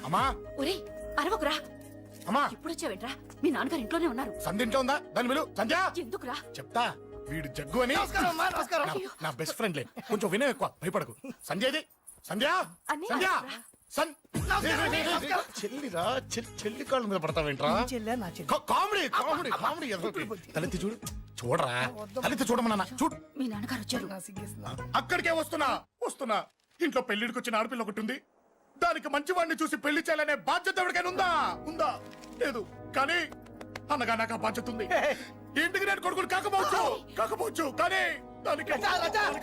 అమ్మా ఒరేయ్ అరవకురా. అమ్మా ఇప్పుడు వచ్చావేంట్రా? మీ నాన్నగారు ఇంట్లోనే ఉన్నారు. సంధ్య ఇంట్లో ఉందా? దాని విలు సంధ్య. ఎందుకురా? చెప్తా, వీడు జగ్గు అని నమస్కారం. నా బెస్ట్ ఫ్రెండ్లే. కొంచెం వినయం ఎక్కువ, భయపడకు. సంధ్యది సంధ్య అన్నయ్య, సంధ్య నమస్కారం. చెల్లిరా చెల్లి కాళ్ళ మీద పడతావేంట్రా? కామెడీ కామెడీ కామెడీ తలెత్తి చూడు. చూడరా, తలెత్తి చూడమన్నా. చూడు, మీ నాన్నగారు వచ్చారు. అక్కడికే వస్తున్నా. ఇంట్లో పెళ్లిడికి వచ్చిన ఆడపిల్ల ఒకటి ఉంది. దానికి మంచి వాడిని చూసి పెళ్లి చేయాలనే బాధ్యత ఎవరికైనా ఉందా? లేదు. కానీ అన్నగా నాకు ఆ బాధ్యత ఉంది. ఇంటికి నేను కొడుకుని కాకపోవచ్చు కానీ దానికి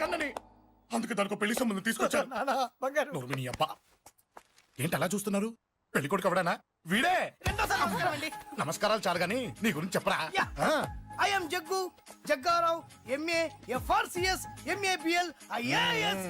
అన్నని. అందుకే దానికి పెళ్లి సంబంధం తీసుకొచ్చాను. నోర్మిని అబ్బా, ఏంటి అలా చూస్తున్నారు? పెళ్లి కొడుకు ఎవడానా? వీడే. నమస్కారాలు చాలు గాని నీ గురించి చెప్పరా. I'm Jaggu Jaggarao, MA FRCS, MABL, IAS.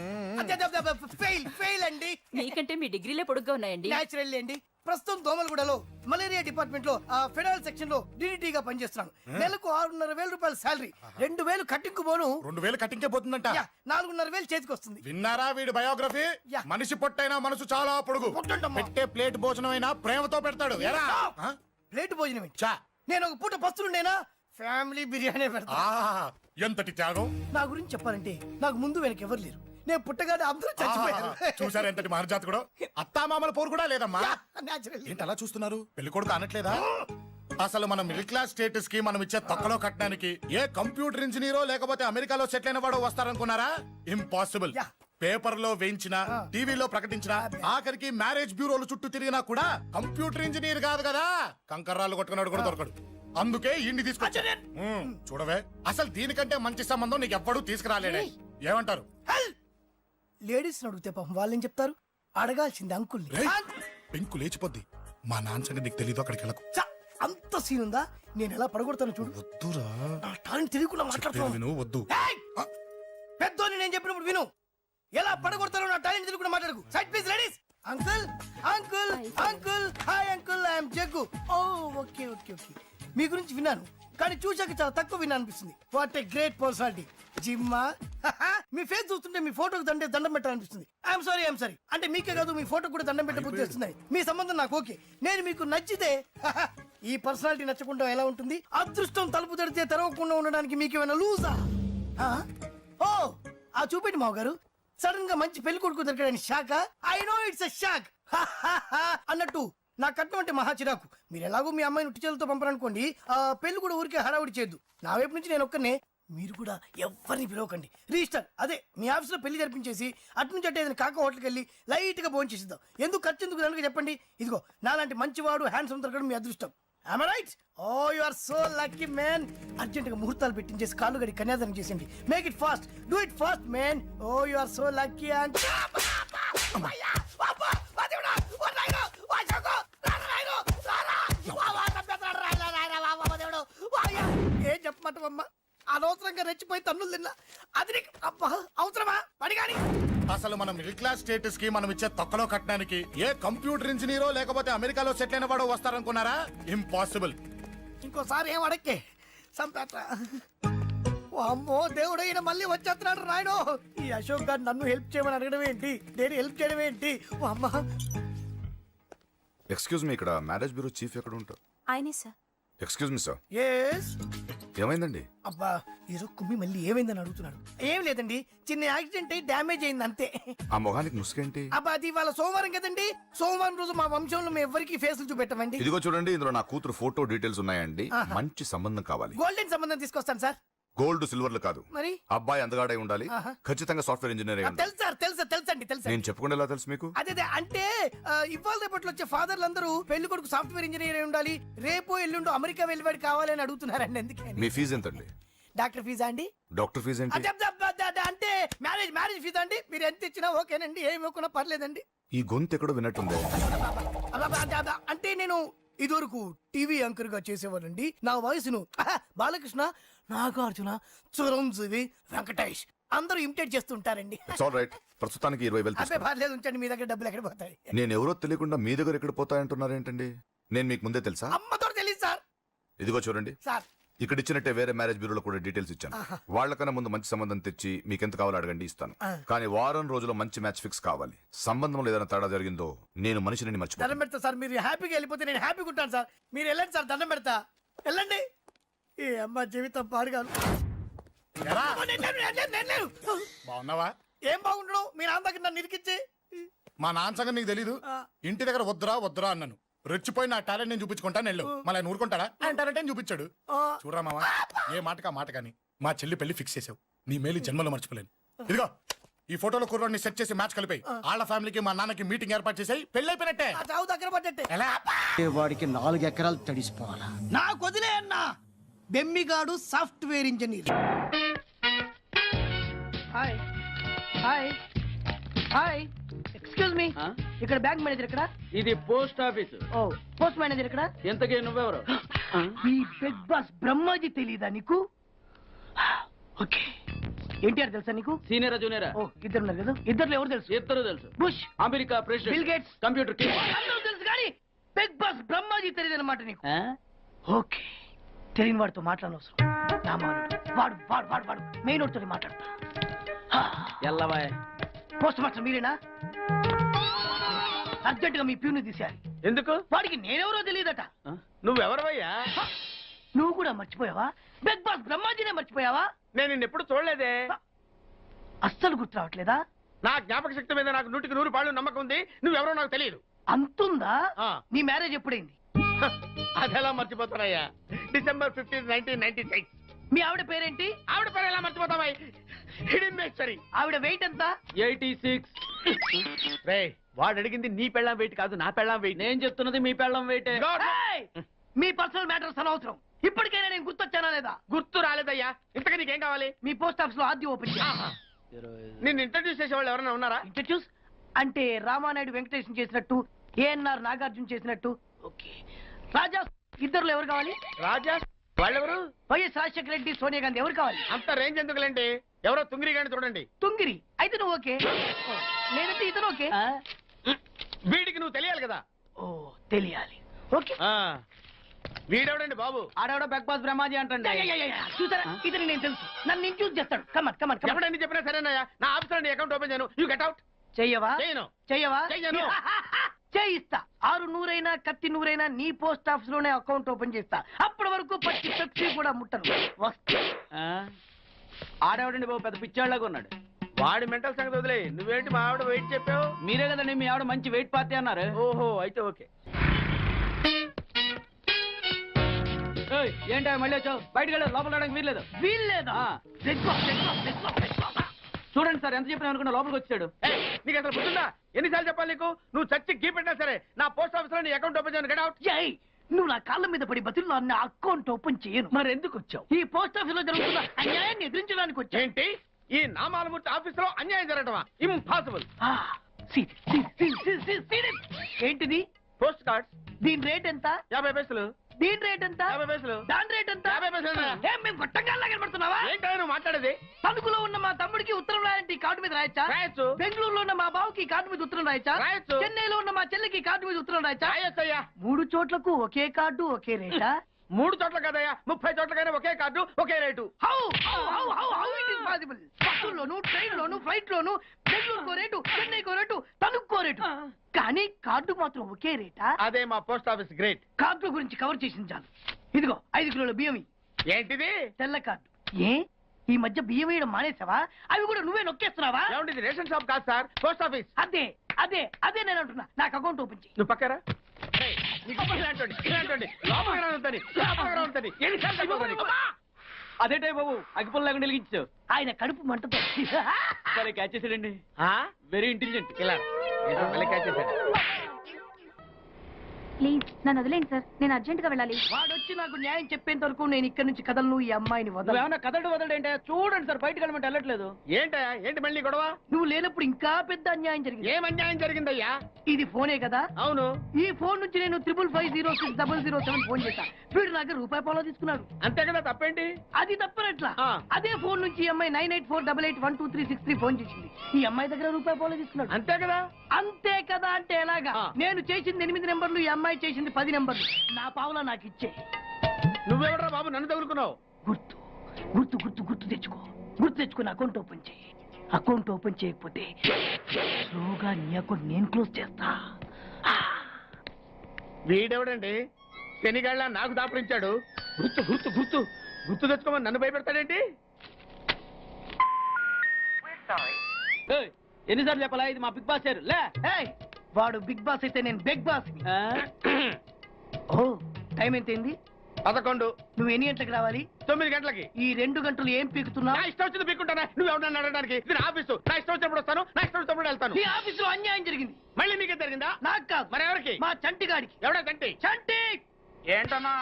Fail అండి. మీకంటే మీ డిగ్రీలే పొడుగ్గా ఉన్నాయండి. న్యాచురల్ అండి. ప్రస్తుతం దోమలగూడలో మలేరియా డిపార్ట్మెంట్ లో ఫెడరల్ సెక్షన్ లో DDT గా పనిచేస్తున్నాను. నెలకు 6,500 రూపాయల శాలరీ, 2,000 కట్టింకు పోను. 2,000 కట్టింకే పోతుందంట. 4,500 చేతికి వస్తుంది. విన్నారా వీడి బయోగ్రఫీ? మనిషి పొట్టైనా మనసు చాలా పొడుగు. పెట్టే ప్లేట్ భోజనం అయినా ప్రేమతో పెడతాడు. ప్లేట్ భోజనం ఏంటి? చా, నేను ఒక పూట పస్తులుండేనా? ఫ్యామిలీ బిర్యానీ పెడతా. ఎంతటి త్యాగం! నా గురించి చెప్పాలంటే నాకు ముందు వెనక ఎవరు లేరు. నేను పుట్టగానే అందరూ చచ్చిపోయారు. చూసారు ఎంతటి మహర్జాత్ కూడా. అత్తామామల పోరు కూడా లేదమ్మా. న్యాచురల్. ఏంటి అలా చూస్తున్నారు? పెళ్లి కొడుకు అనట్లేదా? అసలు మన మిడిల్ క్లాస్ స్టేటస్ కి మనం ఇచ్చే తొక్కలో కట్టడానికి ఏ కంప్యూటర్ ఇంజనీరో లేకపోతే అమెరికాలో సెటిల్ అయిన వాడు వస్తారనుకున్నారా? ఇంపాసిబుల్. పేపర్ లో వేయించిన, టీవీలో ప్రకటించిన, ఆఖరికి మ్యారేజ్ బ్యూరోలు చుట్టూ తిరిగినా కూడా కంప్యూటర్ ఇంజనీర్ కాదు కదా. కంకర్రాలు కొట్టుకున్నాడు కూడా దొరకడు. అందుకే ఇండి తీసుకొచ్చా. చూడవే, అసలు దీనికంటే మంచి సంబంధం నీకు ఎవ్వడూ తీసుకురాలేడే. ఏమంటారు? లేడీస్ అడిగితే పాపం వాళ్ళేం చెప్తారు? అడగాల్సింది అంకుల్. పెంకు లేచిపోద్ది. మా నాన్న సంగతి నీకు తెలీదు. అక్కడికి వెళ్ళకు. అంత సీన్ ఉందా? నేను ఎలా పడగొడతాను చూడు. వద్దురా, నా టాలెంట్ తెలియకుండా మాట్లాడుతున్నాను. విను, వద్దు. పెద్దోని నేను చెప్పినప్పుడు విను. ఎలా పడగొడతారో నా టాలెంట్ తెలియకుండా మాట్లాడకు. Side please ladies. Uncle hi uncle, I'm Jaggu. Oh okay. మీ గురించి విన్నాను, కానీ చూశాక చాలా తక్కువ విన్నా అనిపిస్తుంది. What a great personality. జిమ్మా, మీ ఫేస్ చూస్తుంటే మీ ఫోటోకి దండం పెట్టాలనిపిస్తుంది. I'm sorry. అంటే మీకే కాదు, మీ ఫోటో కూడా దండం పెట్టే బుద్ధి వస్తుంది. మీ సంబంధం నాకు ఓకే. నేను మీకు నచ్చితే ఈ పర్సనాలిటీ నచ్చకుండా ఎలా ఉంటుంది? అదృష్టం తలుపు తడితే తెరవకుండా ఉండడానికి మీకు ఏమైనా లూజా? ఓ ఆ చూపెట్టి మావ గారు. సడన్ గా మంచి పెళ్లి కొడుకు దొరికాడని shock. I know it's a shock అన్నట్టు నా కట్నం అంటే మహా చిరాకు. మీరు ఎలాగో మీ అమ్మాయిని ఉట్టి చేతులతో పంపరనుకోండి, పెళ్లి కూడా ఊరికే హడావుడి చేయొద్దు. నా వైపు నుంచి నేను ఒక్కనే, మీరు కూడా ఎవరిని పిలవకండి. రిజిస్టర్ అదే మీ ఆఫీస్లో పెళ్లి జరిపించేసి అటు నుంచి అంటే ఏదైనా కాక హోటల్కి వెళ్ళి లైట్ గా భోజనం చేసిద్దాం. ఎందుకు ఖర్చు ఎందుకు కనుక చెప్పండి. ఇదిగో నాలాంటి మంచివాడు హ్యాండ్సమ్ దొరకడం మీ అదృష్టం. Am I right? Oh, you are so lucky, man. Urgent గా ముహూర్తాలు పెట్టించేసి కాళ్ళు గడి కన్యాదానం చేసేయండి. Make it fast. Do it fast, man. Oh, you are so lucky. And ఏం చెప్పమంటావమ్మా? అనవసరంగా రెచ్చిపోయి తన్నులు తిన్నా. అది నీకు అబ్బా అవసరమా? పడిగాని అసలు మన మిడిల్ క్లాస్ స్టేటస్ కి మనం ఇచ్చే తొక్కలో కట్టడానికి ఏ కంప్యూటర్ ఇంజనీరో లేకపోతే అమెరికాలో సెటిల్ అయిన వాడు వస్తారనుకున్నారా? ఇంపాసిబుల్. ఇంకోసారి ఏం అడక్కే సంపేట. అమ్మో దేవుడు, ఈయన మళ్ళీ వచ్చేస్తున్నాడు రాయడు. ఈ అశోక్ గారు నన్ను హెల్ప్ చేయమని అడగడం ఏంటి, నేను హెల్ప్ చేయడం ఏంటి? అమ్మా ఎక్స్క్యూజ్ మీ, ఇక్కడ మ్యారేజ్ బ్యూరో చీఫ్ ఎక్కడ ఉంటారు? ఆయనే sir. Excuse me sir, yes. ఏమైందండి? అబ్బా ఈరోజు కుమ్మి మళ్ళీ ఏమైందని అడుగుతున్నాడు. ఏం లేదండి, చిన్న యాక్సిడెంట్ అయి డ్యామేజ్ అయింది అంతే. ఆ మొహానికి ముసుకేంటి? అబ్బా అది ఇవాళ సోమవారం కదండి. సోమవారం రోజు మా వంశంలో మేము ఎవరికి ఫేసులు చూపెట్టమండి. ఇదిగో చూడండి, ఇందులో నా కూతురు ఫోటో డీటెయిల్స్ ఉన్నాయండి. మంచి సంబంధం కావాలి. గోల్డెన్ సంబంధం తీసుకొస్తాను సార్. గోల్డ్ సిల్వర్లు కాదు, మరి అబ్బాయి అందగాడై ఉండాలి. ఖచ్చితంగా సాఫ్ట్వేర్ ఇంజనీర్ అయి ఉండాలి. తెలుసు సార్, తెలుసండి. నేను చెప్పకుండా ఎలా తెలుసు మీకు? అదే అంటే ఇవాళ రేపట్లో వచ్చే ఫాదర్లు అందరూ పెళ్లి కొడుకు సాఫ్ట్వేర్ ఇంజనీర్ అయి ఉండాలి, రేపు ఎల్లుండు అమెరికా వెళ్ళివాడు కావాలని అడుగుతున్నారండి. ఎందుకని? మీ ఫీజు ఎంతండి? డాక్టర్ ఫీజా అండి? డాక్టర్ ఫీజు ఏంటి? అంటే మ్యారేజ్ ఫీజా అండి. మీరు ఎంత ఇచ్చినా ఓకేనండి, ఏమి ఇవ్వకున్నా పర్లేదండి. ఈ గొంతు ఎక్కడో విన్నట్టుంది. అంటే నేను ఇదివరకు టీవీ యాంకర్ గా చేసేవాడండి. నా వయసును బాలకృష్ణ, నాగార్జున, చిరంజీవి, వెంకటేష్ అందరూ ఇమిటేట్ చేస్తుంటారండి. ప్రస్తుతానికి 20,000 అదే పర్లేదు, ఉంచండి. మీ దగ్గర డబ్బులు ఎక్కడ పోతాయి? నేను ఎవరో తెలియకుండా మీ దగ్గర ఎక్కడ పోతాయంటున్నారేంటండి? నేను మీకు ముందే తెలుసా? అమ్మతో తెలియదు సార్. ఇదిగో చూడండి సార్, ఇక్కడ ఇచ్చినట్టే వేరే మ్యారేజ్ బ్యూరోలో కూడా డీటెయిల్స్ ఇచ్చాను. వాళ్ళకన్నా ముందు మంచి సంబంధం తెచ్చి మీకు ఎంత కావాలో అడగండి, ఇస్తాను. కానీ వారం రోజుల్లో మంచి మ్యాచ్ ఫిక్స్ కావాలి. సంబంధంలో ఏదైనా తేడా జరిగిందో నేను మనిషిని మర్చిపోతాను. దండం పెడతా సార్, మీరు హ్యాపీగా వెళ్ళిపోతే నేను హ్యాపీగా ఉంటాను సార్. మీరు వెళ్ళండి సార్, దండం పెడతా, వెళ్ళండి. ఈ అమ్మ జీవితం పాడుగాను. ఎరా, నేను లేను. బాగున్నావా? ఏం బాగుండడం, మీ నాన్న దగ్గర నన్ను ఇరికిచ్చి. మా నాన్న సంగతి నీకు తెలీదు. ఇంటి దగ్గర వద్దురా వద్దురా అన్నాను. రెచ్చిపోయి నా టాలెంట్ నేను చూపించుకుంటాను వెళ్ళు. మళ్ళీ ఆయన ఊరుకుంటాడా? ఆయన టాలెంట్ అని చూపించాడు. చూడరా మావా, ఏ మాటకా మాట కానీ మా చెల్లి పెళ్లి ఫిక్స్ చేసావు. నీ మేలు జన్మలో మర్చిపోలేను. ఇదిగో ఈ ఫోటోలో కుర్రాన్ని సెట్ చేసి మ్యాచ్ కలిపాయి. వాళ్ళ ఫ్యామిలీకి మా నాన్నకి మీటింగ్ ఏర్పాటు చేసాయి. పెళ్లి అయిపోయినట్టే. ఆ చావు దగ్గర పడ్డట్టే. ఎలా? వాడికి 4 ఎకరాలు తడిసిపోవాలా? నాకు వదిలే అన్నా. బెమ్మిగాడు software engineer. Hi hi hi, excuse me, ఇక్కడ బ్యాంక్ మేనేజర్ ఇక్కడ. ఇది post office. Oh, post manager ఇక్కడ. ఎంతకీ నువ్వెవరు? ఈ బిగ్ బాస్ బ్రహ్మాజీ తెలీదా నీకు? ఓకే, ఎన్టీఆర్ తెలుసా నీకు? సీనియరా జూనియరా? ఓ, ఇద్దరు ఉన్నారు కదా. ఇద్దరు ఎవరు తెలుసు? ఇద్దరు తెలుసు. Bush, America president, bill gates, computer king. అందరూ తెలుసు కానీ బిగ్ బాస్ బ్రహ్మాజీ తెలియదు అనమాట నీకు. ఓకే, తెలియని వాడితో మాట్లాడనవసరం. నా మానుడు వాడు వాడు వాడు వాడు మెయిన్ వాడితో మాట్లాడతా. ఎల్లవాయ్. పోస్ట్ మాస్టర్ మీరేనా? అర్జెంట్ గా మీ ప్యూని తీసేయాలి. ఎందుకు? వాడికి నేనెవరో తెలియదట. నువ్వెవరవయ్యా? నువ్వు కూడా మర్చిపోయావా? బిగ్ బాస్ బ్రహ్మాజీనే మర్చిపోయావా? నేను నిన్నెప్పుడు చూడలేదే. అస్సలు గుర్తు రావట్లేదా? నా జ్ఞాపక శక్తి మీద నాకు 100కి 100 పాళ్ళు నమ్మకం ఉంది. నువ్వెవరో నాకు తెలియదు. అంతుందా? ఆ. నీ మ్యారేజ్ ఎప్పుడైంది? అదెలా మర్చిపోతానయ్యా? December 15, 1996. మీ ఆవిడ పేరేంటి? ఆవిడ పేరు ఎలా మర్చిపోతావా? హిడింబేశ్వరి. ఆవిడ వెయిట్ ఎంత? 86. రే, వాడు అడిగింది నీ పెళ్ళాం వెయిట్ కాదు, నా పెళ్ళాం వెయిట్. నేను చెప్తున్నది మీ పెళ్ళాం వెయిట్. ఏయ్! మీ పర్సనల్ మ్యాటర్స్ అనవసరం. ఇప్పటికైనా నేను గుర్తొచ్చానా లేదా? గుర్తు రాలేదయ్యా. ఇంతకీ నీకేం కావాలి? మీ పోస్ట్ ఆఫీస్ లో ఆద్యం ఓపెన్ చేయాలి. నిన్ను ఇంట్రడ్యూస్ చేసే వాళ్ళు ఎవరైనా ఉన్నారా? ఇంట్రడ్యూస్ అంటే రామానాయుడు వెంకటేశం చేసినట్టు, ఏఎన్ఆర్ నాగార్జున చేసినట్టు. ఓకే, రాజా ఇద్దరులో ఎవరు కావాలి? రాజా వాళ్ళెవరు? వైఎస్ రాజశేఖర రెడ్డి, సోనియా గాంధీ ఎవరు కావాలి? అంత రేంజ్ ఎందుకులేండి, ఎవరో తుంగిరి గాని చూడండి. తుంగిరి అయితే నువ్వు ఓకే, లేదంటే ఇతను ఓకే. వీడికి నువ్వు తెలియాలి కదా. ఓ, తెలియాలి. ఓకే, వీడెవడండి బాబు? ఆడవిడ బిగ్ బాస్ బ్రహ్మాజీ అంటే చూసారా, ఇతని నేను తెలుసు. నన్ను ఇంట్యూస్ చేస్తాడు. Come on come on come on. ఎప్పుడని చెప్పినా సరేనయ్యా, నా ఆఫీస్ లో అకౌంట్ ఓపెన్ చేయను. You get out. చెయ్యవా? చేయను. చెయ్యవా? చెయ్యను. చేయిస్తా. 6 నూరైనా కత్తి నూరైనా నీ పోస్ట్ ఆఫీస్ లోనే అకౌంట్ ఓపెన్ చేస్తా. అప్పటి వరకు పచ్చి పెప్సీ కూడా ముట్టను. వస్తా. ఆడేవాడండి బాబు, పెద్ద పిచ్చాళ్ళగా ఉన్నాడు. వాడి మెంటల్ సంగతి వదిలే. నువ్వేంటి మా ఆవిడ వెయిట్ చెప్పావు? మీరే కదండి మీ ఆవిడ మంచి వెయిట్ పార్టీ అన్నారు. ఓహో, అయితే ఓకే. ఏంటో మళ్ళీ వచ్చావు? బయటకు వెళ్ళి లోపల రావడానికి వీల్లేదు. వీల్లేదా? చూడండి సార్, ఎంత చెప్పినా అనుకున్నా లోపలికి వచ్చాడు. నీకు అసలు గుర్తుందా? ఎన్నిసార్లు చెప్పాలి నీకు? నువ్వు చచ్చి గీ పెట్టినా సరే నా పోస్ట్ ఆఫీస్ లో నీ అకౌంట్ ఓపెన్ చేయను. Get out. ఏయ్, నువ్వు నా కాళ్ళ మీద పడి బతులు నా అకౌంట్ ఓపెన్ చేయను. మరి ఎందుకు వచ్చావు? ఈ పోస్ట్ ఆఫీస్ లో జరుగుతున్న అన్యాయాన్ని ఎదిరించడానికి వచ్చా. ఏంటి? ఈ నామాలమూర్తి ఆఫీస్ లో అన్యాయం జరగటమా? ఇంపాసిబుల్. ఏంటిది? Post card. దీని రేట్ ఎంత? 50 పైసలు. దీని రేట్ ఎంత? 50 పైసలు. దాని రేట్ ఎంత? 50 పైసలు. ఏం మేము గొట్టంగా కనబడుతున్నావా? ఏంటో నువ్వు మాట్లాడేది? తణుకులో ఉన్న మా తమ్ముడికి ఉత్తరం రాయంటే ఈ కార్డు మీద రాయచ్చా? రాయొచ్చు. బెంగళూరులో ఉన్న మా బావుకి ఈ కార్డు మీద ఉత్తరం రాయచ్చా? రాయొచ్చు. చెన్నైలో ఉన్న మా చెల్లికి ఈ కార్డు మీద ఉత్తరం రాయచ్చా? రాయొచ్చయ్యా. 3 చోట్లకు ఒకే కార్డు ఒకే రేటా? 3 చోట్ల కదయ్యా, 30 చోట్లకైనా ఒకే కార్డు ఒకే rate. How it is possible? బస్సుల్లోను, ట్రైన్ లోను, ఫ్లైట్ లోను బెంగళూరుకో రేటు, చెన్నైకో రేటు, తణుక్కో రేటు, కానీ కార్డు మాత్రం ఒకే రేటా? అదే మా పోస్ట్ ఆఫీస్ గ్రేట్. కార్డు గురించి కవర్ చేసింది చాలు. ఇదిగో 5 కిలోల బియ్యం. ఏంటిది? తెల్ల కార్డు. ఏ ఈ మధ్య బియ్యం వేయడం మానేసావా? అవి కూడా నువ్వే నొక్కేస్తున్నావా? ఏమంటే రేషన్ షాప్ కాదు సార్, పోస్ట్ ఆఫీస్. అదే అదే అదే నేను అంటున్నా. నాకు అకౌంట్ ఓపెన్ చేయి. నువ్వు పక్కరా. అదేటే బాబు, అగ్గిపుల్ల లేకుండా వెలిగించావు. ఆయన కడుపు మంటతో సరే, క్యాచ్ చేసాడండి. Very intelligent. ఇలా క్యాచ్ చేశాడు. ప్లీజ్ నన్ను వదిలేండి సార్, నేను అర్జెంట్ గా వెళ్ళాలి. వాడొచ్చి నాకు న్యాయం చెప్పేంత వరకు నేను ఇక్కడి నుంచి కదలను. ఈ అమ్మాయిని వదల. ఏమన్నా కదలడు వదలంటే చూడండి సార్, బయటకు వెళ్ళమంటే వెళ్ళట్లేదు. ఏంటయ్యా, ఏంటి మళ్ళీ గొడవ? నువ్వు లేనప్పుడు ఇంకా పెద్ద అన్యాయం జరిగింది. ఏం అన్యాయం జరిగిందయ్యా? ఇది ఫోనే కదా? అవును. ఈ ఫోన్ నుంచి నేను 555060007 ఫోన్ చేశా. వీడు నాకు ₹1 తీసుకున్నాడు. అంతే కదా, తప్పేంటి? అది తప్పనట్లా. ఆ. అదే ఫోన్ నుంచి ఈ అమ్మాయి 9848812363 ఫోన్ చేసింది. ఈ అమ్మాయి దగ్గర ₹1 తీసుకున్నాడు. అంతే కదా. అంతే కదా అంటే ఎలాగా? ఆ. నేను చేసింది 8 నెంబర్లు, ఈ అమ్మాయి చేసింది 10 నెంబర్లు. నా పావులా నాకు ఇచ్చే. నువ్వెవడరా బాబు నన్ను తగులుకున్నావు? గుర్తు గుర్తు గుర్తు గుర్తు తెచ్చుకో. గుర్తు తెచ్చుకుని అకౌంట్ ఓపెన్ చేయి. అకౌంట్ ఓపెన్ చేయకపోతే స్లోగా నీ అకౌంట్ నేను క్లోజ్ చేస్తా. వీడెవడండి శనిగాళ్ళ నాకు దాపరించాడు? గుర్తు గుర్తు గుర్తు గుర్తు తెచ్చుకోమని నన్ను భయపెడతాడేంటి? ఏయ్, ఎన్నిసార్లు చెప్పాలా ఇది మా బిగ్ బాస్ చారు లే. ఏయ్, వాడు బిగ్ బాస్ అయితే నేను బిగ్ బాస్. ఓ, టైం ఎంతైంది? 11. నువ్వు ఎన్ని గంటలకు రావాలి? 9 గంటలకి. ఈ 2 గంటలు ఏం పీకుతున్నావు? నా ఇష్టం వచ్చింది పీక్కుంటానా? నువ్వు ఎవరన్నా అడగడానికి? ఇది నా ఆఫీసు. నా ఇష్టం వచ్చినప్పుడు వస్తాను, నా ఇష్టం వచ్చినప్పుడు వెళ్తాను. ఈ ఆఫీసులో అన్యాయం జరిగింది. మళ్ళీ మీకే జరిగిందా? నాకు కాదు, మరి ఎవరికి? మా చంటి గాడికి. ఎవడా తంటి? చంటి ఏంటన్నా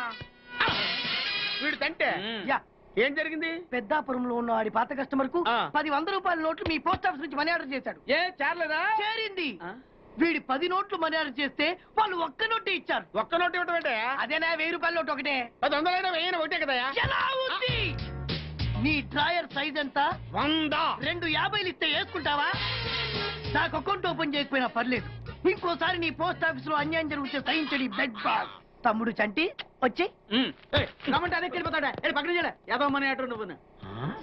వీడు తంటే? యా, ఏం జరిగింది? పెద్దాపురంలో ఉన్న వాడి పాత కస్టమర్ కు ఆ. 10 రూపాయల నోట్లు మీ పోస్ట్ ఆఫీస్ నుంచి మనీ ఆర్డర్ చేశాడు. ఏ చేరలేదా? చేరింది. ఆ? వీడి 10 నోట్లు మనీ ఆర్డర్ చేస్తే వాళ్ళు ఒక్క నోటు ఇచ్చారు. ఒక్క నోటు ఇవ్వటం ఏంటే? అదేనా 1000 రూపాయల నోటు ఒకటే. 100 వెయ్యి ఒకటే కదా? ఎలా ఉంది? నీ డ్రాయర్ సైజ్ ఎంత? 100. 2 50లు ఇస్తే వేసుకుంటావా? నాకు అకౌంట్ ఓపెన్ చేయకపోయినా పర్లేదు. ఇంకోసారి నీ పోస్ట్ ఆఫీస్ లో అన్యాయం జరిగితే సహించడి బెగ్ బాస్. తమ్ముడు చంటి వచ్చి రమ్మంటే అదే వెళ్ళిపోతాడా? పక్కన చేయలే యాదవ్ మనీ ఆటో నువ్వు.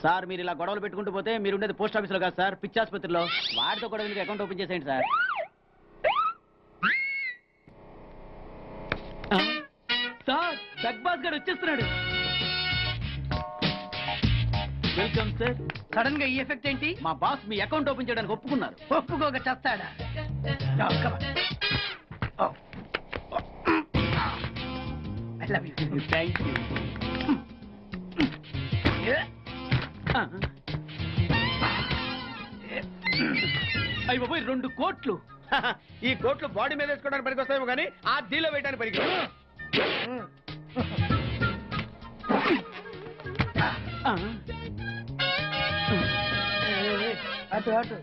సార్ మీరు ఇలా గొడవలు పెట్టుకుంటూ పోతే మీరు ఉండేది పోస్ట్ ఆఫీస్ లో కాదు సార్, పిచ్చి ఆసుపత్రిలో. వాడితో కూడా మీకు అకౌంట్ ఓపెన్ చేసేయండి సార్. సార్ బిగ్ బాస్ గారు వచ్చేస్తున్నాడు. Welcome sir. సడన్ గా ఈ ఎఫెక్ట్ ఏంటి? మా బాస్ మీ అకౌంట్ ఓపెన్ చేయడానికి ఒప్పుకున్నారు. ఒప్పుకోక చస్తాడా? No, come on. Oh. I love you. Thank you. Yeah. అయ్యి బాబోయ్ 2 కోట్లు. ఈ కోట్లు బాడీ మీద వేసుకోవడానికి పనికి వస్తాయేమో కానీ ఆ డీలో వేయడానికి పనికి. అటు అటు.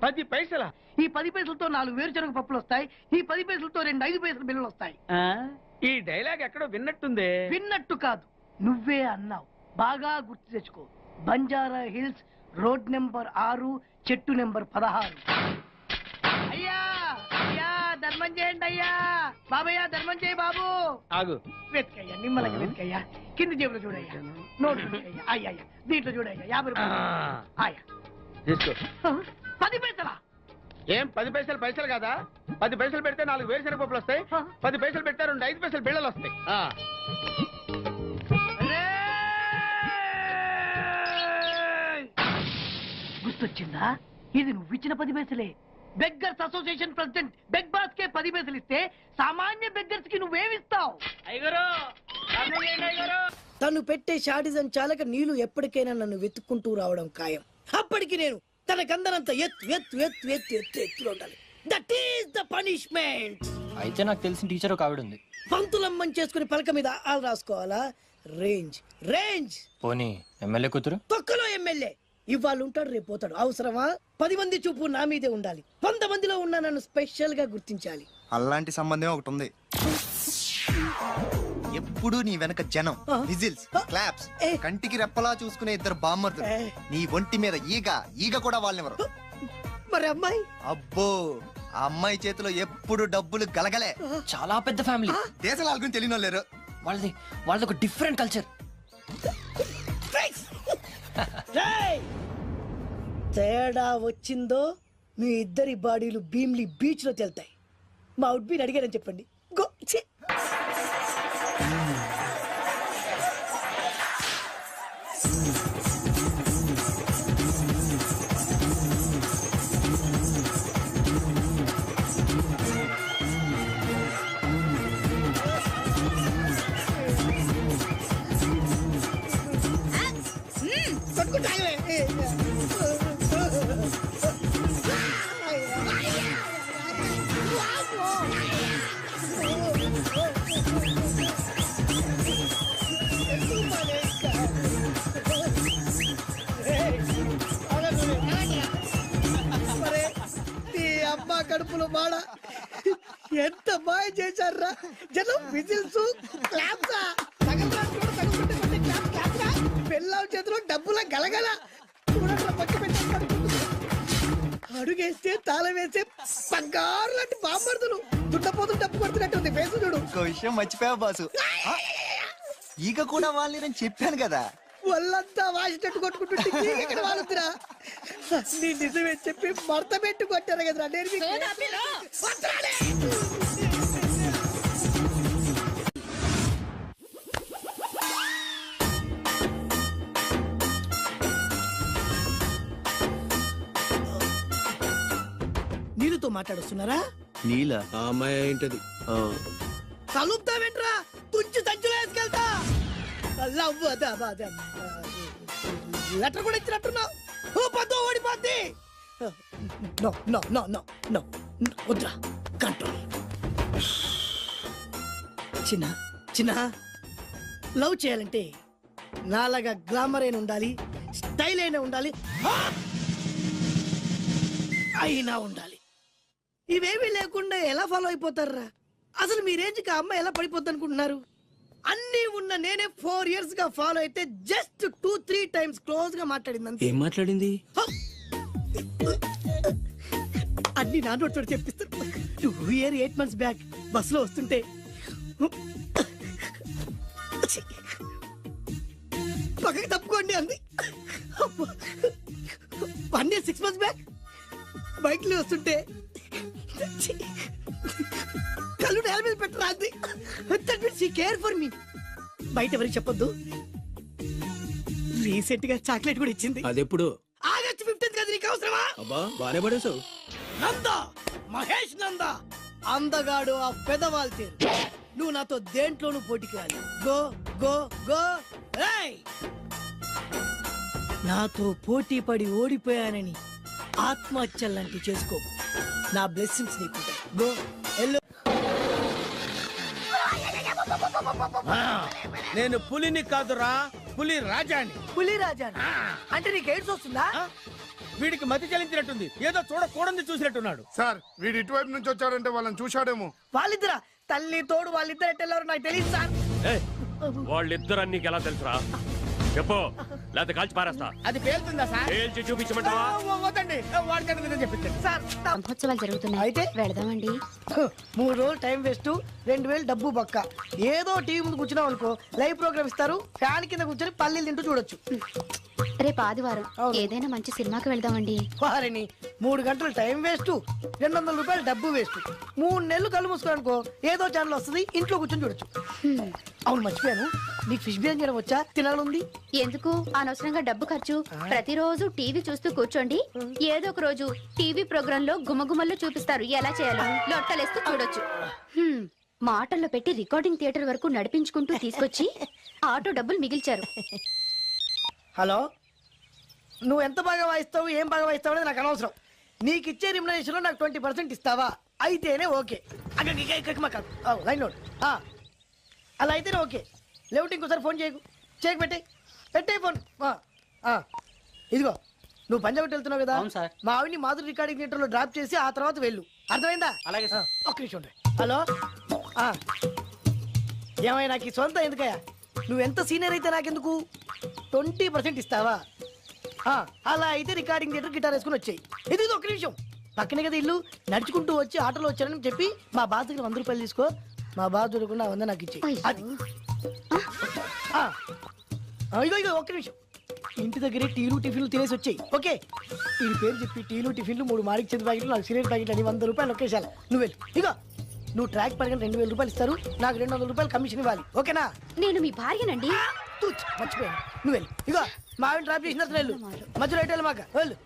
10 పైసలా? ఈ 10 పైసలతో 4 వేరుశనగ పప్పులు వస్తాయి. ఈ 10 పైసలతో 2 5 పైసల బిల్లులు వస్తాయి. ఈ డైలాగ్ ఎక్కడో విన్నట్టుంది. విన్నట్టు కాదు, నువ్వే అన్నావు. బాగా గుర్తు తెచ్చుకో. బంజారా హిల్స్, రోడ్ నెంబర్ 6, చెట్టు నెంబర్ 16. అయ్యా అయ్యా ధర్మం చేయండి అయ్యా. బాబయ్యా ధర్మం చేయి బాబు. ఆగు. వెతికయ్యా, నిమ్మలంగా వెతికయ్యా. కింది జేబులో చూడయ్యా. నోట్ వెతికయ్యా. అయ్యా అయ్యా దీంట్లో చూడయ్యా. 50 రూపాయలు. అయ్యా తీసుకో. 10 పైసలా? ఏం 10 పైసలు పైసలు కదా? 10 పైసలు పెడితే 4 వేరుశనగ పప్పులు వస్తాయి. 10 పైసలు పెడితే 2 5 పైసలు బిళ్ళలు వస్తాయి. గుర్తొచ్చిందా? ఇది నువ్వు ఇచ్చిన 10 పైసలే. Beggars association president beg boss కే 10 పైసలు ఇస్తే సామాన్య బెగ్గర్స్ కి నువ్వేమిస్తావు? తను పెట్టే షాడిజం చాలక నీళ్లు ఎప్పటికైనా నన్ను వెతుక్కుంటూ రావడం ఖాయం. అప్పటికి నేను తనకందనంత ఎత్తులో ఉండాలి. That is the punishment. అయితే నాకు తెలిసిన టీచర్ ఒక ఆవిడ ఉంది. పంతులమ్మని చేసుకుని పలక మీద ఆలు రాసుకోవాలా? Range range. పోనీ ఎమ్మెల్యే కూతురు? తొక్కలో ఎమ్మెల్యే. ఇవాళ ఉంటాడు, రేపు పోతాడు. అవసరమా? 10 మంది చూపు నా మీదే ఉండాలి. 100 మందిలో ఉన్న నన్ను స్పెషల్ గా గుర్తించాలి. అలాంటి సంబంధం ఒకటి ఉంది. ఎప్పుడు నీ వెనక జనం, విజిల్స్, క్లాప్స్, కంటికి రెప్పలా చూసుకునే 2 బామ్మర్దులు. నీ ఒంటి మీద ఈగ కూడా వాళ్ళెవరు. మరి అమ్మాయి? అబ్బో, ఆ అమ్మాయి చేతిలో ఎప్పుడు డబ్బులు గలగలే. చాలా పెద్ద ఫ్యామిలీ. దేశాల గురించి తెలియని లేరు. వాళ్ళది ఒక డిఫరెంట్ కల్చర్. తేడా వచ్చిందో మీ ఇద్దరి బాడీలు భీమ్లీ బీచ్ లో తేల్తాయి. మా ఉడ్బీని అడిగారని చెప్పండి. గో. ఛీ. అబ్బా కడుపులో మాడ ఎంత మాయ చేశారా జనం. విజిల్స్, క్లాప్సా, పిల్లల చేతిలో డబ్బుల గలగల. చూడండి పచ్చి అడుగేస్తే తాళం వేస్తే బంగారు లాంటి బామ్మర్దులు దుట్టపోతులు డప్పు కొడుతున్నట్టు ఉంది ఫేసు చూడు. ఇంకో విషయం మర్చిపోయావు బాసు ఆ, ఈగ కూడా వాళ్ళని నేను చెప్పాను కదా. వాళ్ళంతా వాసినట్టు కొట్టుకుంటుంటే ఇక్కడ వాళ్ళుతురా నీ నిజమే చెప్పి మడత పెట్టి కొట్టారు కదరా నేను మీకు- వదరాలే! నీళ్ళతో మాట్లాడుస్తున్నారా? నీలా ఆ అమ్మాయి ఏంటది కలుపుతావేంట్రా తుంచి సంచులో వేసుకెళ్తా లెటర్ కూడా ఇచ్చినట్టున్నావు. ఓ పద్దు ఓడిపోద్ది. No no no no no వద్దురా కంట్రోల్. చిన్న చిన్న లవ్ చేయాలంటే నాలాగా గ్లామర్ అయిన ఉండాలి, స్టైల్ అయినా ఉండాలి, అయినా ఉండాలి. ఇవేమీ లేకుండా ఎలా ఫాలో అయిపోతారా? అసలు మీ రేంజ్కి ఆ అమ్మాయి ఎలా పడిపోద్ది అనుకుంటున్నారు? అన్నీ ఉన్న నేనే 4 years గా ఫాలో అయితే జస్ట్ 2-3 times క్లోజ్ గా మాట్లాడింది అంతే. ఏం మాట్లాడింది? అన్ని నా నోటితో చెప్పిస్తాను. 2 years 8 months బ్యాక్ బస్సులో వస్తుంటే పక్కకి తప్పుకోండి అంది. 1 year 6 months బ్యాక్ బైక్ లో వస్తుంటే కళ్ళు నేల మీద పెట్టరా అంది. That means she care for me. బయట ఎవరికి చెప్పొద్దు. రీసెంట్ గా చాక్లెట్ కూడా ఇచ్చింది. అదెప్పుడు? ఆగస్ట్ 15th కదా, నీకు అవసరమా? అబ్బా బానే పడేసావు. నంద మహేష్ నంద అందగాడు ఆ పెదవాల్ తీరు. నువ్వు నాతో దేంట్లోనూ పోటీకి రాలి. Go go go. ఏయ్! నాతో పోటీ పడి ఓడిపోయానని ఆత్మహత్యలాంటి చేసుకో. నా బ్లెస్సింగ్స్ నీకు గో ఎల్లో. నేను పులిని కాదురా, పులి రాజాని. పులి రాజా అంటే నీకు ఎయిడ్స్ వస్తుందా? వీడికి మతి చలించినట్టుంది, ఏదో చూడకూడదు చూసినట్టున్నాడు. సార్ వీడు ఇటువైపు నుంచి వచ్చాడంటే వాళ్ళని చూశాడేమో. వాళ్ళిద్దరా? తల్లి తోడు వాళ్ళిద్దరు ఎట్టెళ్ళారు నాకు తెలియదు సార్. వాళ్ళిద్దరు నీకు ఎలా తెలుసురా? చెప్పు, లేకపోతే కాల్చి పారేస్తా. అది పేలుతుందా సార్? పేల్చి చూపించమంటావా? వద్దండి, వాడికన్నా నిజం చెప్పించండి. సార్ మహోత్సవాలు జరుగుతున్నాయి, అయితే వెళదామండి. 3 రోజులు టైం వేస్ట్, 2000 డబ్బు బక్క. ఏదో టీవీ ముందు కూర్చున్నాం అనుకో, లైవ్ ప్రోగ్రామ్ ఇస్తారు, ఫ్యాన్ కింద కూర్చొని పల్లీలు తింటూ చూడొచ్చు. రేపు ఆదివారం ఏదైనా మంచి సినిమాకి వెళ్దామండి. వారిని 3 గంటలు టైం వేస్ట్, 200 రూపాయలు డబ్బు వేస్ట్. 3 నెలలు కళ్ళు మూసుకోనుకో, ఏదో ఛానల్ వస్తుంది, ఇంట్లో కూర్చొని చూడొచ్చు. అవును మర్చిపోయాను, నీకు ఫిష్ బిర్యానీ చేయడం వచ్చా? తినాలంది. ఎందుకు అనవసరంగా డబ్బు ఖర్చు? ప్రతిరోజు టీవీ చూస్తూ కూర్చోండి, ఏదో ఒక రోజు టీవీ ప్రోగ్రామ్ లో గుమగుమల్లో చూపిస్తారు ఎలా చేయాలో. లొట్టలేస్తూ చూడొచ్చు. మాటల్లో పెట్టి రికార్డింగ్ థియేటర్ వరకు నడిపించుకుంటూ తీసుకొచ్చి ఆటో డబ్బులు మిగిల్చారు. హలో, నువ్వు ఎంత బాగా వాయిస్తావు, ఏం బాగా వాయిస్తావు అనేది నాకు అనవసరం. నీకు ఇచ్చే రిమ్యునరేషన్ లో నాకు 20% ఇస్తావా? అయితేనే ఓకే. Line note. అలా అయితేనే ఓకే. లేవుటి ఇంకోసారి ఫోన్ చేయకు. పెట్టే ఫోన్. ఇదిగో నువ్వు పంజాబ్ వెళ్తున్నావు కదా, అవును సార్. మా ఆవిడ్ని మాధురి రికార్డింగ్ థియేటర్ లో డ్రాప్ చేసి ఆ తర్వాత వెళ్ళు. అర్థమైందా? అలాగే సార్. ఒక్క నిమిషం ఉండు. హలో, ఏమైనా నాకు ఈ సొంత ఎందుకయ్యా? నువ్వు ఎంత సీనియర్ అయితే నాకెందుకు? 20% ఇస్తావా? అలా అయితే రికార్డింగ్ థియేటర్ గిటార్ వేసుకుని వచ్చాయి. ఇది ఒక్క నిమిషం, పక్కనే కదా ఇల్లు. నడుచుకుంటూ వచ్చి ఆటోలో వచ్చానని చెప్పి మా బాస్ దగ్గర 100 రూపాయలు తీసుకో. మా బాస్ దొరకకుండా 100 నాకు ఇచ్చేయి. అది ఇగో ఒక్క నిమిషం. ఇంటి దగ్గరే టీలు టిఫిన్లు తినేసి వచ్చాయి. ఓకే, ఈ పేరు చెప్పి టీలు టిఫిన్లు 3 మారికి చెంది ప్యాకెట్లు, నాకు సిగరెట్ ప్యాకెట్లు అని 100 రూపాయలు ఒకేసారి. నువ్వు వెళ్ళు. ఇగో నువ్వు ట్రాక్ పడగానే 2000 రూపాయలు ఇస్తారు, నాకు 200 రూపాయలు కమిషన్ ఇవ్వాలి. ఓకేనా? నేను మీ భార్యనండి. మర్చిపోయాను. నువ్వు వెళ్ళు. ఇగో మా ఆవిడ డ్రాప్ చేసిన వెళ్ళు. మధ్యలో అయితే మాకు వెళ్ళు.